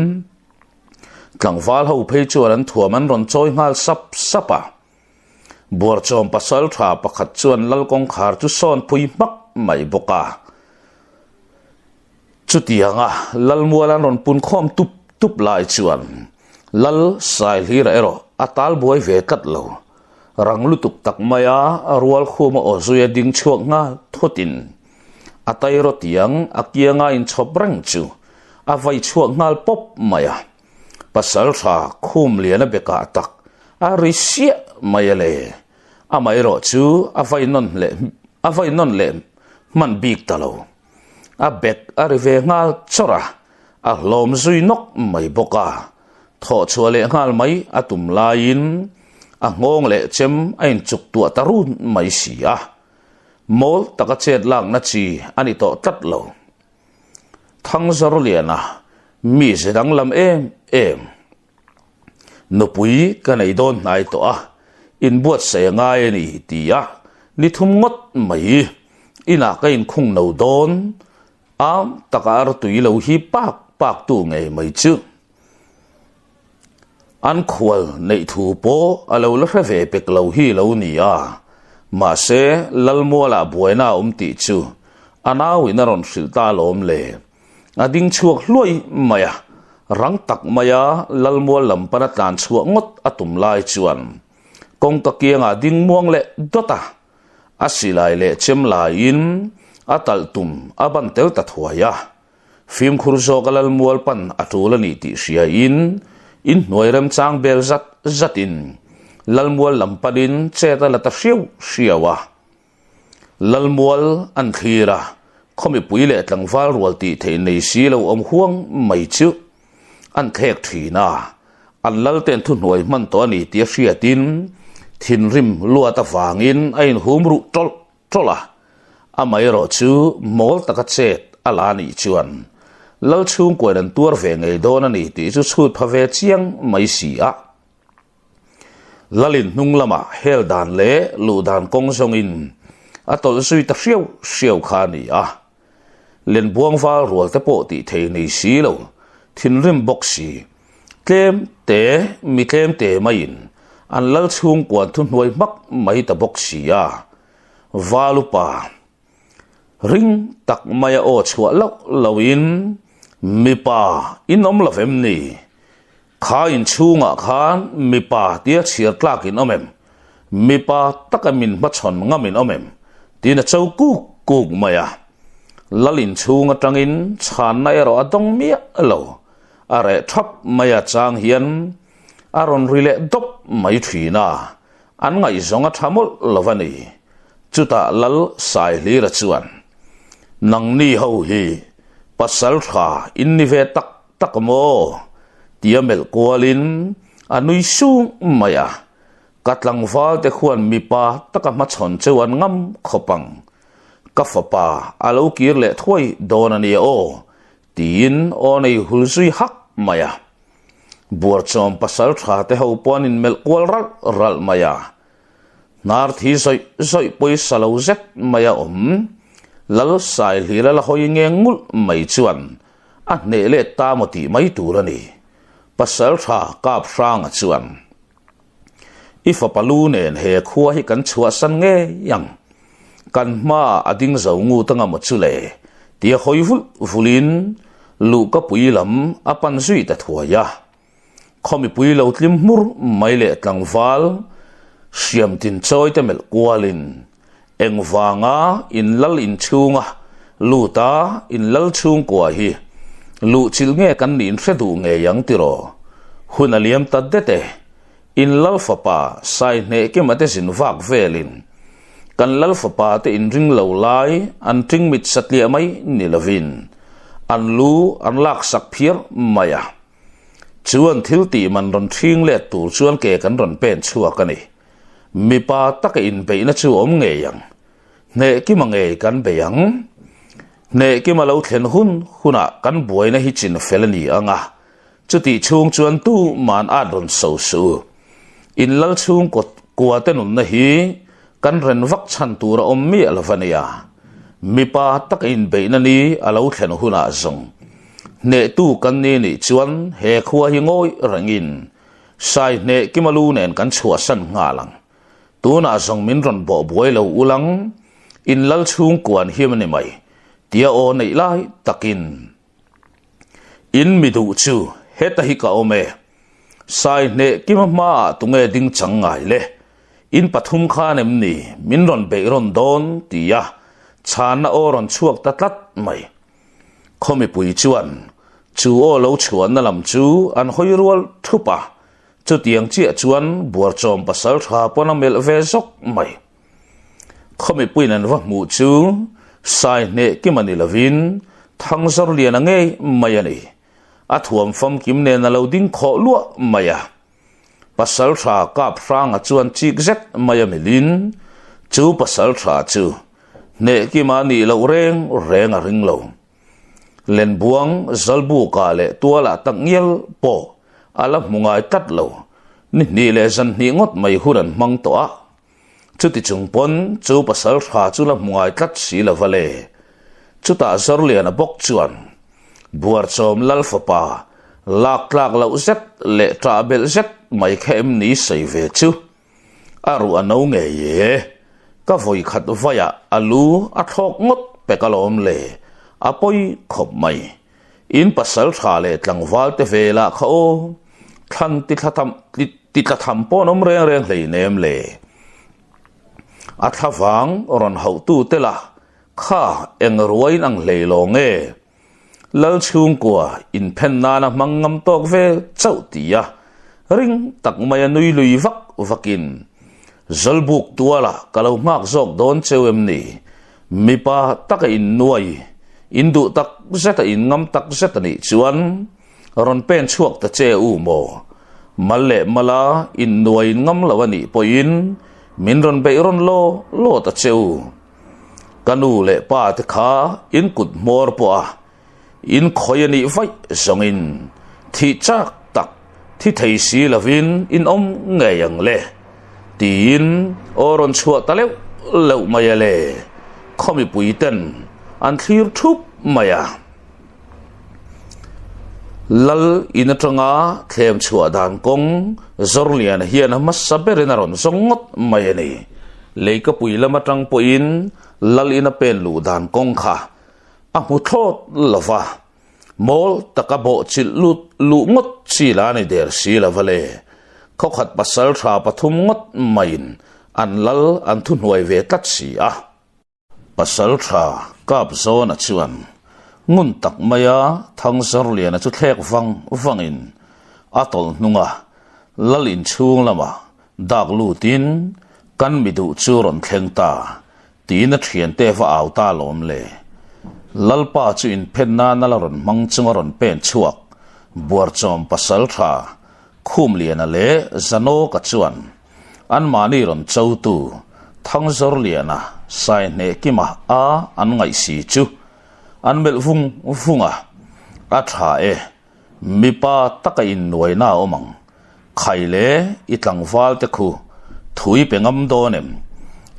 tlangwal ho phei chuan an thuam an ron choi ngal sapa bor chom pasal tha pakhat chuan lalkong khar chu son pui mak mai boka chutianga lalmualan ron pun khom tup lai chuan lal sai hi ra ero atal boy ve kat lo ranglu tuk tak maya rual khuma o zuya ding chuak nga thotin atai ro tiang akianga in chop rang chu avai chuak ngal pop maya pasal tha khum liana beka tak a risia mayale amai ro chu avai non le man big talo a bek a rive ngal chora a lom zui nok mai boka tho chuale ngal mai atum lain a ngong le chem ain chuk tua tarun mai sia mol taka chet lang na chi ani to tat lo thang zar liana mi sedang lam em no pui kanai don nai to a in buat se ngai ni tia ni thum ngot mai ina kain khung no don am takar tui lo hi pak tu ngai mai chu an khwal nei thu po alo la ve pek lo hi lo ni a ma se lalmola buena ti chu anaw inaron silta lom le ading chuak hloi maya rang tak maya lalmol lampana tan chuak ngot atum lai chuan kong takianga ding muang le dota asilai le chem lai in atal tum aban tel ta thuaya phim khurzo kalal mual pan atulani ti sia in noiram chang bel zatin lalmual lampadin cheta lata shiawa lalmual an khira khomi puile tlangwal rualti thei nei si lo om huang mai chu an thek thina an lalten thu noi man to ani ti hriatin thin rim luata wangin ain humru tola amai ro chu mol taka chet alani chuan lal chung ko dan tur ve ngei don ani ti chu chut phave chiang mai si a lalin nung lama hel dan le lu dan kong song in atol sui ta hriau kha ni a len buang wal rual te po ti thei nei si lo thin rim boxi tlem te main an lal chung kwan thu hnuai mak mai ta boxi a valupa ring tak maya o chua lo in mipa inom la fem ni kha in chunga khan mipa tia chiar tlak in omem mipa takamin ma chon ngamin omem tina chau ku maya lalin chung atangin chan na ero adong mia lo are thap maya chang hian aron rile dop mai thina an ngai zonga thamol lovani chuta lal sai li ra chuan nang ni ho hi pasal tha in ni ve tak tak mo tiamel kwalin anui sung maya katlang wal te khuan mi pa taka ma chon chuan ngam khopang kafapa alo kir le thoi don ani o tin o nei hulsui hak maya buar chom pasal tha te ho pon in mel kwal ral maya nar thi soi poi salo zet maya lal sai li la hoi nge ngul mai chuan a ne le ta moti mai turani pasal tha kap sang chuan ifa palu nen he khuwa hi kan chua san nge yang kan ma ading zo ngu tanga mo chule tia hoi vulin lu ka puilam apan zui ta thuaya khomi puilo tlim mur mai le tlangwal siam tin choi te mel kwalin engwanga in lal in chunga lu ta in lal chung kwa hi lu chil nge kan nin hredu nge yang tiro hunaliam ta dete in lal fapa sai ne ke mate sin vak velin kan lal fapa te in ring lo lai an ting mit satlia mai nilavin an lu an lak sak phir maya chuan thil ti man ron thing le tur chuan ke kan ron pen chua kani mi pa tak in pe na chu om nge yang ne ki mange kan be yang ne ki ma lo thlen huna kan buai na hi chin felani anga chuti chung chuan tu man a ron so su in lal chung ko kwa te nun na hi kan ren vak chan tur om mi alvania mi pa tak in be na ni alo thlen huna zong ne tu kan ni chuan he khuwa hi ngoi rangin sai ne ki malu nen kan chua san nga lang tu na zong min ron bo boi lo ulang in lal chung kwan hiam ni mai tia o nei lai takin in mi du chu heta hi ka ome sai ne ki ma tunge ding chang ngai le in pathum kha nem ni min ron be ron don tia chana o ron chuak ta tlat mai khomi pui chuan chu o lo chuan na lam chu an hoi rual thupa chu tiang chi chuan buar chom pasal tha pona mel ve zok mai khomi pui nan wa mu chu sai ne ki mani lavin thang zor lian ange mai ani a thuam fam kim ne na lo ding kho lua maya pasal tha kap frang a chuan chik zet maya milin chu pasal tha chu ne ki mani lo reng a ring lo len buang zalbu ka le tuala tangyel po ala mungai tat lo ni le zan ni ngot mai huran mang to a chuti chungpon chu pasal tha chu la mungai tat si la vale chuta zor le na bok chuan buar chom lal fapa lak lo zet le trabel zet mai khem ni sei ve chu aru anau nge ye ka voi khat vaya alu a thok ngot pekalom le apoi khop mai in pasal tha le tlangwal te vela kha o than ti thatham pon om reng hlei nem le a thavang ron hau tu te la kha eng ruain ang leilonge lal chung kwa in phen na na mangam tok ve chau tia ring tak maya nui lui vakin zalbuk tuala kalau mak zok don chewem ni mipa tak in nuai indu tak zeta in ngam tak zeta ni chuan ron pen chuak ta che u mo malle mala in nuai ngam lawani poin min ron be ron lo ta cheu kanu le pa te kha in kut mor po a in khoyani vai zongin thi chak tak thi thei si lavin in om nge yang le tin oron chua ta lo maya le khomi puiten an thlir thup maya lal inatanga thlem chua dan kong zorlian hian masaberin aron zongot maya ni leika puilama tang poin lal ina pen lu dan kong kha a mu thot lova mol takabo chil lu ngot chila ni der sila vale khokhat pasal tha pathum ngot main an lal an thun huai ve tat si a pasal tha kap zo na chuan ngun tak maya thang zar lian a chu thlek wangin atol hnunga lalin chung lama dak lutin kan midu chu ron thleng ta tina thian te fa aw ta lom le lalpa chu in phenna na la ron mang chunga ron pen chuak buar chom pasal tha khum lian a le zano ka chuan an mani ron chau tu thang zor liana sai ne kima a an ngai si chu an mel vunga a tha e mi pa taka in noi na omang khaile itlang wal te khu thui pengam do nem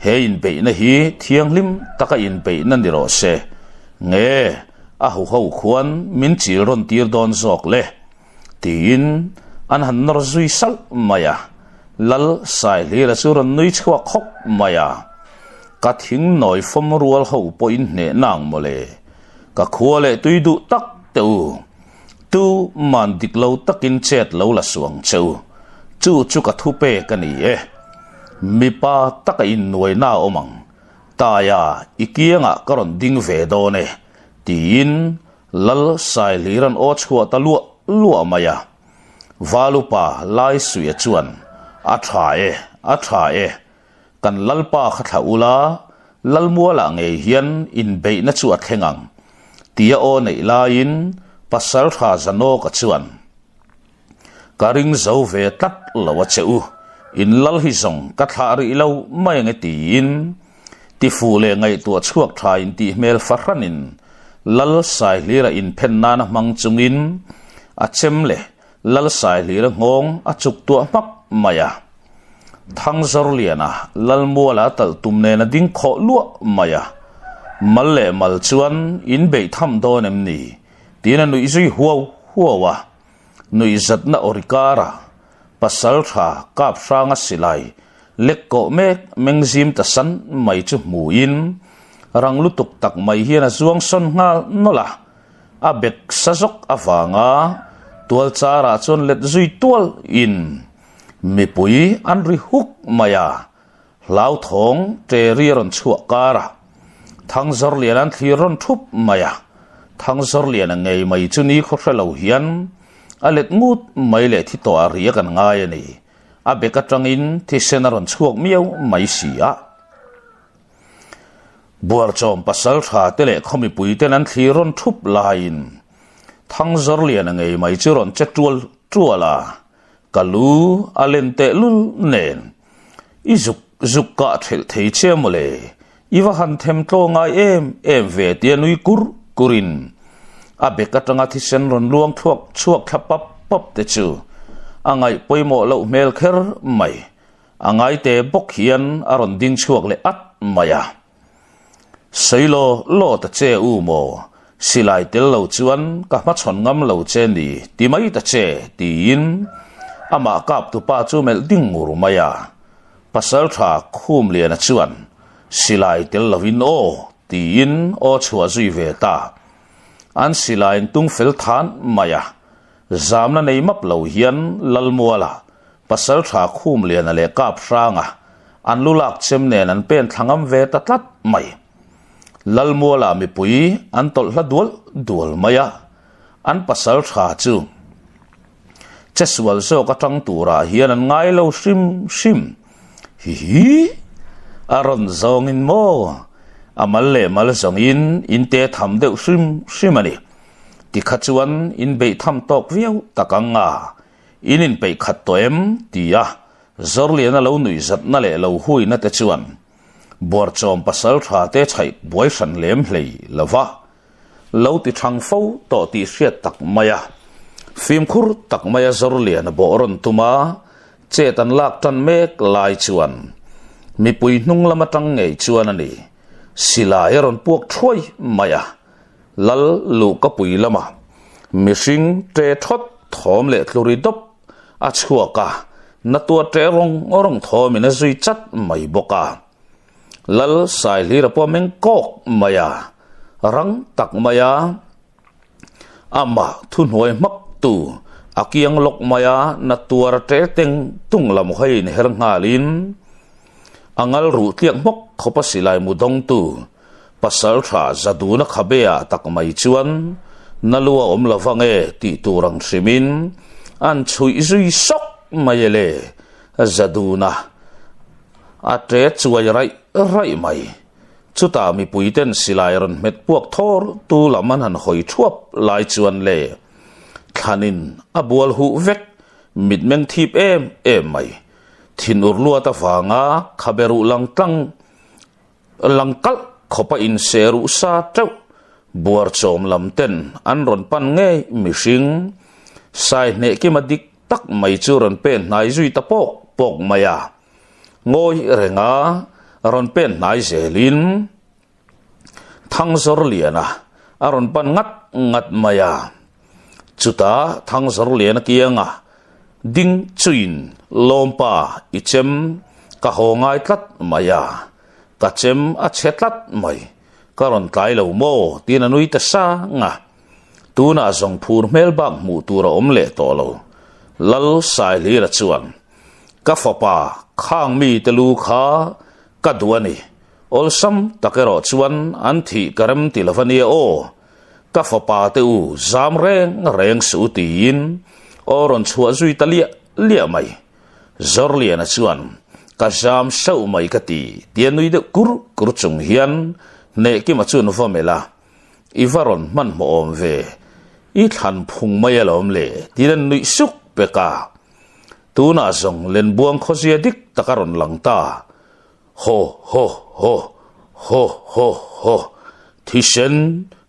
he in be na hi thiang lim taka in be na ni ro se nge a hu ho khuan min chil ron tir don zok le tin an han nor zui sal maya lal sai le ra chu ron nui chhuak khok maya ka thing noi fom rual ho point ne nang mole ka khuale tuidu tak teu tu man dik lo takin chet lo la suang cheu chu ka thu pe ka ni e mi pa taka in noi na omang ta ya ikianga karon ding ve do ne tin lal sai liran o chhuwa ta lu maya valupa lai suya chuan a tha e kan lalpa khatha ula lalmuala nge hian in be na chu a thengang tia o nei lain pasal tha zano ka chuan karing zo ve tat lawa cheu in lal hi zong ka thari lo mai nge tin ti fu le ngai tu chuak tha in ti mel farranin lal sai lira in phenna na mang chungin a chem le lal sai lira ngong a chuk tu mak maya thang zor liana lal muala tal tumne na ding kho lu maya mal le mal chuan in be tham do nem ni tina nui zui huwa nui zat na orikara pasal tha kap sanga silai lekko mek mengzim ta san mai chu muin rang lutuk tak mai hian a zuang son ngal nola a bek sazok awanga tual chara chon let zui tual in mi pui an ri huk maya lau thong te ri ron chhuak kara thang zor lian an thlir ron thup maya thang zor lian a ngei mai chu ni kho lo hian a let ngut mai le thi to a ria kan ngai ani a beka tangin thi senaron chuak miau mai sia buar chom pasal tha tele khomi pui ten an thliron thup lain thang zor lian a ngei mai chu ron che tuala kalu alente lul nen izuk ka thel thei che mole iwa han them to ngai em ve ti nui kurin a beka tanga thi sen ron luang chuak thapap pop te chu angai poimo lo mel kher mai angai te bok hian aron ding chuak le at maya seilo lo ta che u mo silai tel lo chuan ka ma chon ngam lo che ni ti mai ta che tin ama kap tu pa chu mel ding mur maya pasal tha khum le na chuan silai tel lovin o tin o chua zui ve ta an silain tung fel than maya zamna nei map lo hian lalmuala pasal tha khum lian ale kap ranga an lulak chem nen an pen thangam ve ta tlat mai lalmuala mi pui an tol hla dual maya an pasal tha chu cheswal so ka tang tura hian an ngai lo sim hi aron zong in mo amal le mal zong in te tham deuh sim ani ti khachuan in be tham tok viau takanga in pe khat toem tia zor le na lo nui zat na le lo hui na te chuan bor chom pasal tha te chai boi san lem hlei lova lo ti thang fo to ti hriat tak maya phim khur tak maya zor le na boron tuma che tan lak tan mek lai chuan mi pui hnung lama tang ngei chuan ani sila eron puak thoi maya lal lu ka pui lama mishing te thot thom le thluri dop a chhuaka na tua te rong thom in a zui chat mai boka lal sai lir po meng kok maya rang tak maya ama thun hoi mak tu akiang lok maya na tua te teng tung lam hai in her ngalin angal ru tiak mok khopa silai mudong tu pasal tha zaduna khabea takmai chuan nalua omlawange ti turang simin an chui zui sok mayele zaduna atre chuai rai mai chuta mi puiten silai ron met puak thor tu laman han hoi thuap lai chuan le khanin abual hu vek mitmeng thip em mai thin urlua ta wanga khaberu langkal khopa in seru sa treu buar chom lamten an ron pan nge mishing sai ne ki madik tak mai chu ron pen nai zui ta pok maya ngoi renga ron pen nai zelin thang zor liana aron pan ngat maya chuta thang zor liana kianga ding chuin lompa ichem ka hongai tlat maya ka chem a chetlat mai karon tlai lo mo tin anui ta sa nga tuna zong phur mel bang mu tura omle to lo lal sai li ra chuan ka fapa khang mi telu kha ka duani ol sam takero chuan an thi karam tilavani o ka fapa te u zam reng su tin oron chua zui talia mai zorlia na chuan ka jam sau mai ka ti tianui de kur chung hian ne ki ma chun famela ivaron man mo om ve I than phung mai alom le tiran nui suk peka tuna zong len buang khosia dik takaron langta ho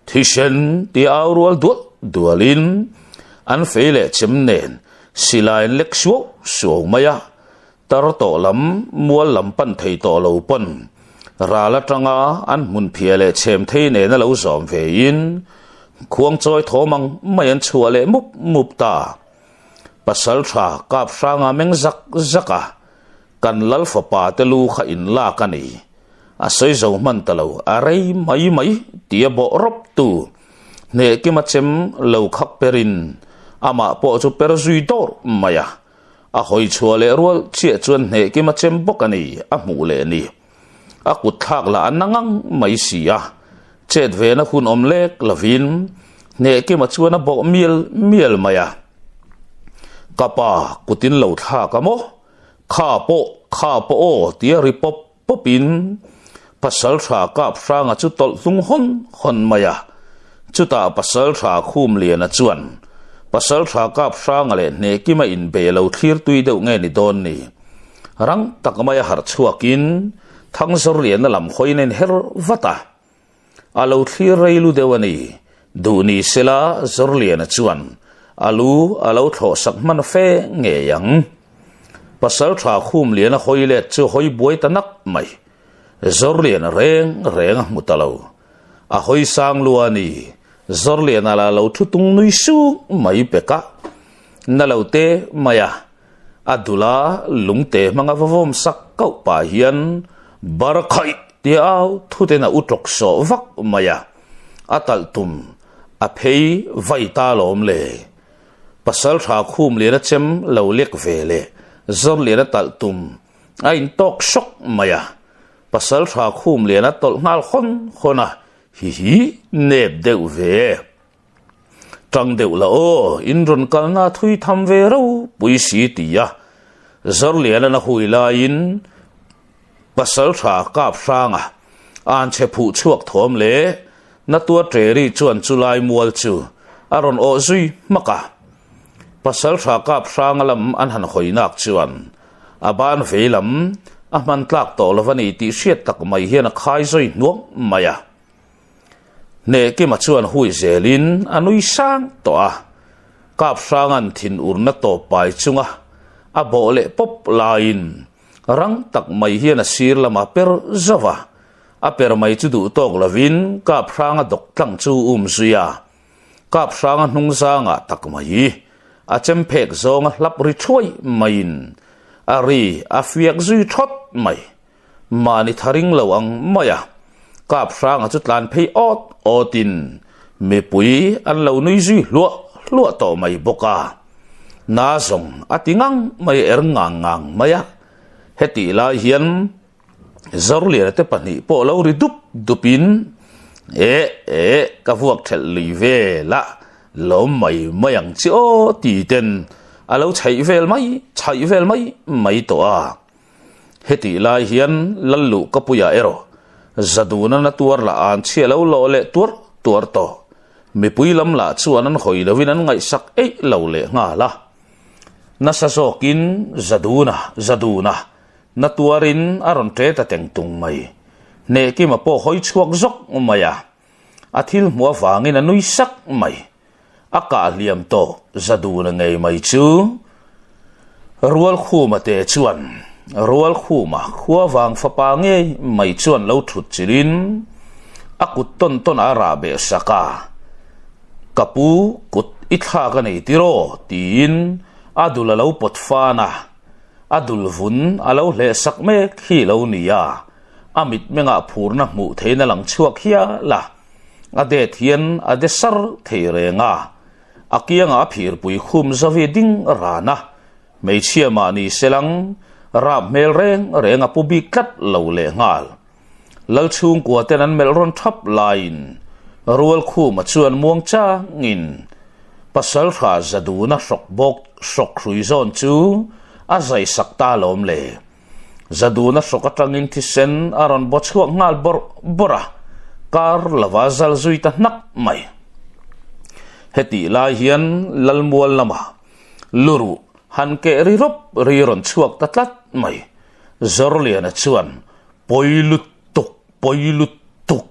thishen ti aurwal dualin an feile chemnen silain lek suo maya tar to lam mual lam pan thei to lo pon rala tanga an mun phiale chem thei ne na lo zom ve in khuang choi thomang mayan chuale mup ta pasal tha kap sanga meng zaka kan lal fa pa te lu kha in la kani asoi zo man talo arei mai tia bo rop tu ne ki ma chem lo khak perin ama po chu per zui dor maya a hoi chuale rol che chuan ne ki ma chem bokani a mu le ni a kut thak la anangang mai sia chet ve na hun om lek lavin ne ki ma chuan a bo miel maya kapa kutin lo tha ka mo kha po o tia ri popin pasal tha kap franga chu tol lung hon maya chuta pasal tha khum lian a chuan pasal tha kap franga le ne ki ma in be lo thlir tui deuh nge ni don ni rang takmaya har chuakin thang zor lian na lam khoinen her vata alo thlir reilu dewani duni sela zor lian a chuan alo tho sak man fe nge yang pasal tha khum lian a hoile chu hoi boi tanak mai zor lian reng mutalo a hoi sang luani zor lian ala lo thutung nui su mai peka nalote maya adula lungte manga vavom sak kau pa hian barakhai tiao thutena utok so vak maya atal tum a phei vaita lom le pasal tha khum lian a chem lo lek vele zor lian a tal tum a in tok sok maya pasal tha khum lian a tol ngal khona hi nep deuh ve tang deuh la o in ron kalna thui tham ve ro pui si tia zor lian na hui la in pasal tha kap sanga an che phu chuak thom le na tua treri chuan chulai mual chu aron o zui maka pasal tha kap sanga lam an han hoinak chuan aban veilam a man tlak to lovani ti hriat tak mai hian a khai zoi nuam maya ne ki ma chuan hui zelin anui sang to a kap sangan thin urna to pai chunga a bole pop lain rang tak mai hian a sir lama per zawa a per mai chu du tok lavin kap sanga dok tlang chu zuya kap sanga hnung sanga tak mai a chem phek zonga hlap ri thoi main ari a fiak zui thot mai mani tharing lo ang maya kap sanga chu tlan phei otin me pui an lo nui zui lua to mai boka na zong atingang mai ngang maya heti la hian zorlia te pani po lo ri dupin ka vuak thel lui ve la lom mai mayang chi o ti ten alo chai vel mai to a heti lai hian lallu kapuya ero zaduna na tuar la an chielo lo le tuar to mi puilam la chuan an hoi lovin an ngai sak ei lo le nga la na sa sokin zaduna na tuarin aron tre ta teng tung mai ne ki ma po hoi chuak zok maya athil muwa wangin anui sak mai aka liam to zaduna ngei mai chu rual khuma te chuan rual khuma khuwa wang fapa nge mai chuan lo thut chirin akut ton ara be saka kapu kut itha ka nei tiro tin adul lo potfana adul vun alo le sak me khi lo nia amit menga phurna mu theina lang chuak hia la ade thian ade sar theirenga akianga phir pui khum zawi ding rana mei chiama ni selang rap mel renga pubi kat lo le ngal lal chung kwa ten an mel ron thap line rual khu ma chuan muang cha ngin pasal kha zaduna sok khrui zon chu azai sakta lom le zaduna sokatangin thisen aron bochhuak ngal bora kar lawazal zuita nak mai heti lai hian lalmual lama luru han ke riron chuak tatlat mai zorliana chuan poilut tuk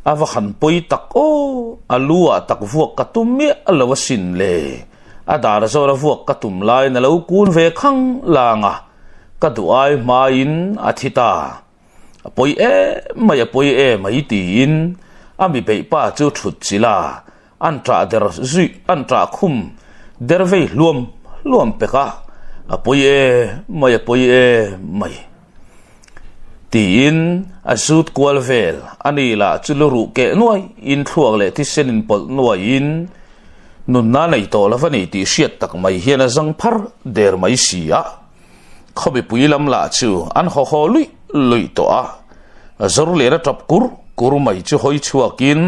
avahan poi tak o alua tak vuak katum mi alawasin le adara zora vuak katum lai na lo kun ve khang langa kaduai main athita poi e mai tin ami be pa chu thut chila antra der zui antra khum derve luam peka apoi e mai tin asut kwalvel anila chuluru ke noi in thuak le ti senin pol noi in nun na nei to la vani ti siat tak mai hian azang phar der mai sia khobi puilam la chu an ho lui to a azur le ra tap kur mai chu hoi chuakin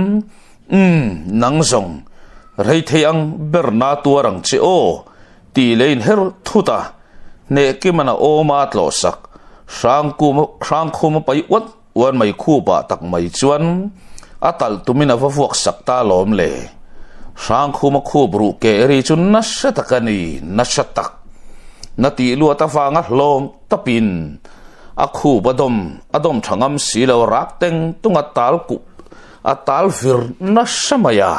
nang zong rei theiang berna tuarang che o ti lein her thuta ne kimana o ma tlo sak sang khum pai wan mai khu ba tak mai chuan atal tumina vavuak sakta lom le sang khum khu bru ke ri chun na satakani na satak nati lu ta fanga hlom tapin akhu adom thangam silo rak teng tunga tal ku atal vir na samaya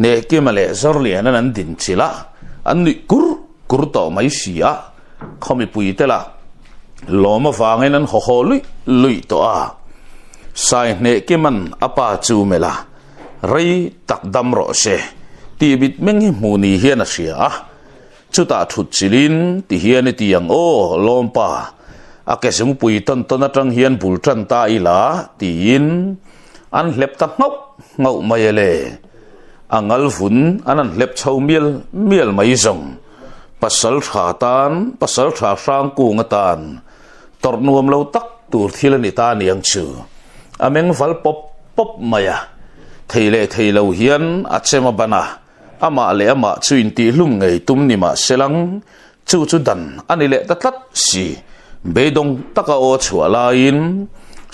ne kimale zorlian an din chila anni kur to mai sia khomi pui tela loma wangin an ho lui to a sai ne kiman apa chu mela rei tak dam ro se ti bit mengi muni hian a sia chuta thut chilin ti hian ti yang o lompa akesum pui ton atang hian bultran ta ila tin an hlep tak ngau mai le angal vun anan hlep chau miel mai zong pasal tha sang ku ngatan tornuam lo tak tur thilani ta niang chu ameng val pop maya theilo hian achema bana ama le ama chuin ti hlum ngei tumni ma selang chu dan anile tatlat si bedong taka o chuala in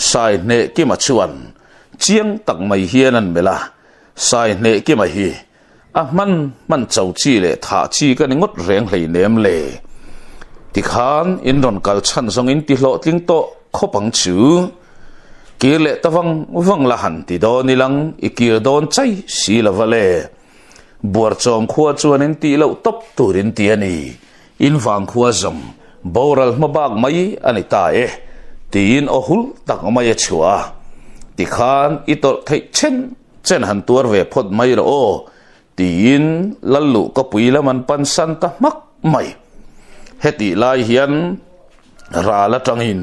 sai ne ki ma chuan chiang tak mai hian an mela sai ne ki ma hi a man chau chi le tha chi ka ni ngot reng hlei nem le ti khan in ron kal chan song in ti hlo tling to khopang chu ki le tawang la han ti do ni lang ikir don chai si la vale buar chom khuwa chuan in ti lo top turin ti ani in wang khuwa zom boral mabak mai ani ta tin ohul tak mai chua ti khan itol thei chen han tur ve phot mai ro tin lallu ka puila man pan san ta mak mai heti lai hian rala tangin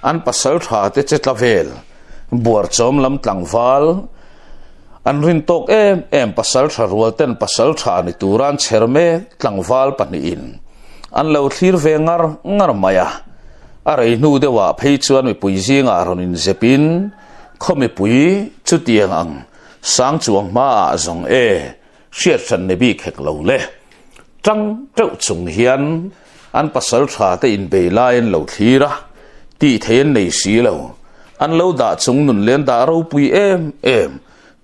an pasal tha te chetlavel buar chom lam tlangwal an rin tok em pasal tha rual ten pasal tha ni turan cherme tlangwal pani in an lo thlir ve ngar maya arei nu dewa phei chuan mi puizinga ronin zepin không bị bùi chút tiền ăn sáng chuông mà dòng siết chân này bị khek lâu lệ trăng trâu trùng hiền anh pasal thà tới in bề lai lâu thi ra ti thiên này xí lâu anh lâu đã chung nụn lên đã râu bùi em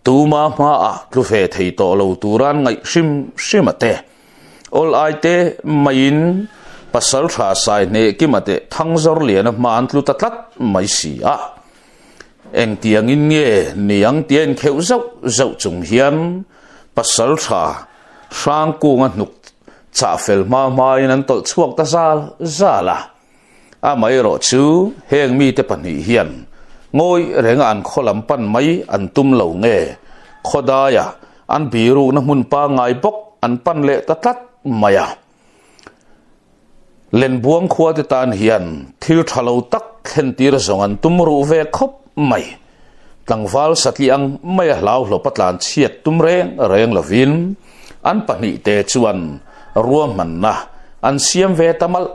tu ma lu phê thầy tổ lâu tu ran ngay sim tê all ai tê main pasal thà sai nè kia mà tê thăng zor liền mà anh lu tát mai xí anh tiếng in nghe niang tiếng khéo dậu trùng hiền pasal thà sang cuồng anh nục chả phèl mà anh tội chuộc ta ra là mai rồi chú heng mi tê pan hiền ngồi rèn anh khó làm pan mấy anh tum lâu nghe khó đa ya anh biru na mun pa ngai bok anh pan lệ tát maya lên buông khua tê tan hiền thiêu thalo tắc khen tira zong anh tum ru ve khop mày tang val satli ang maya lau lo patlan chiat tum reng lovin anh pan ni te chuan ruam man na anh siam ve tamal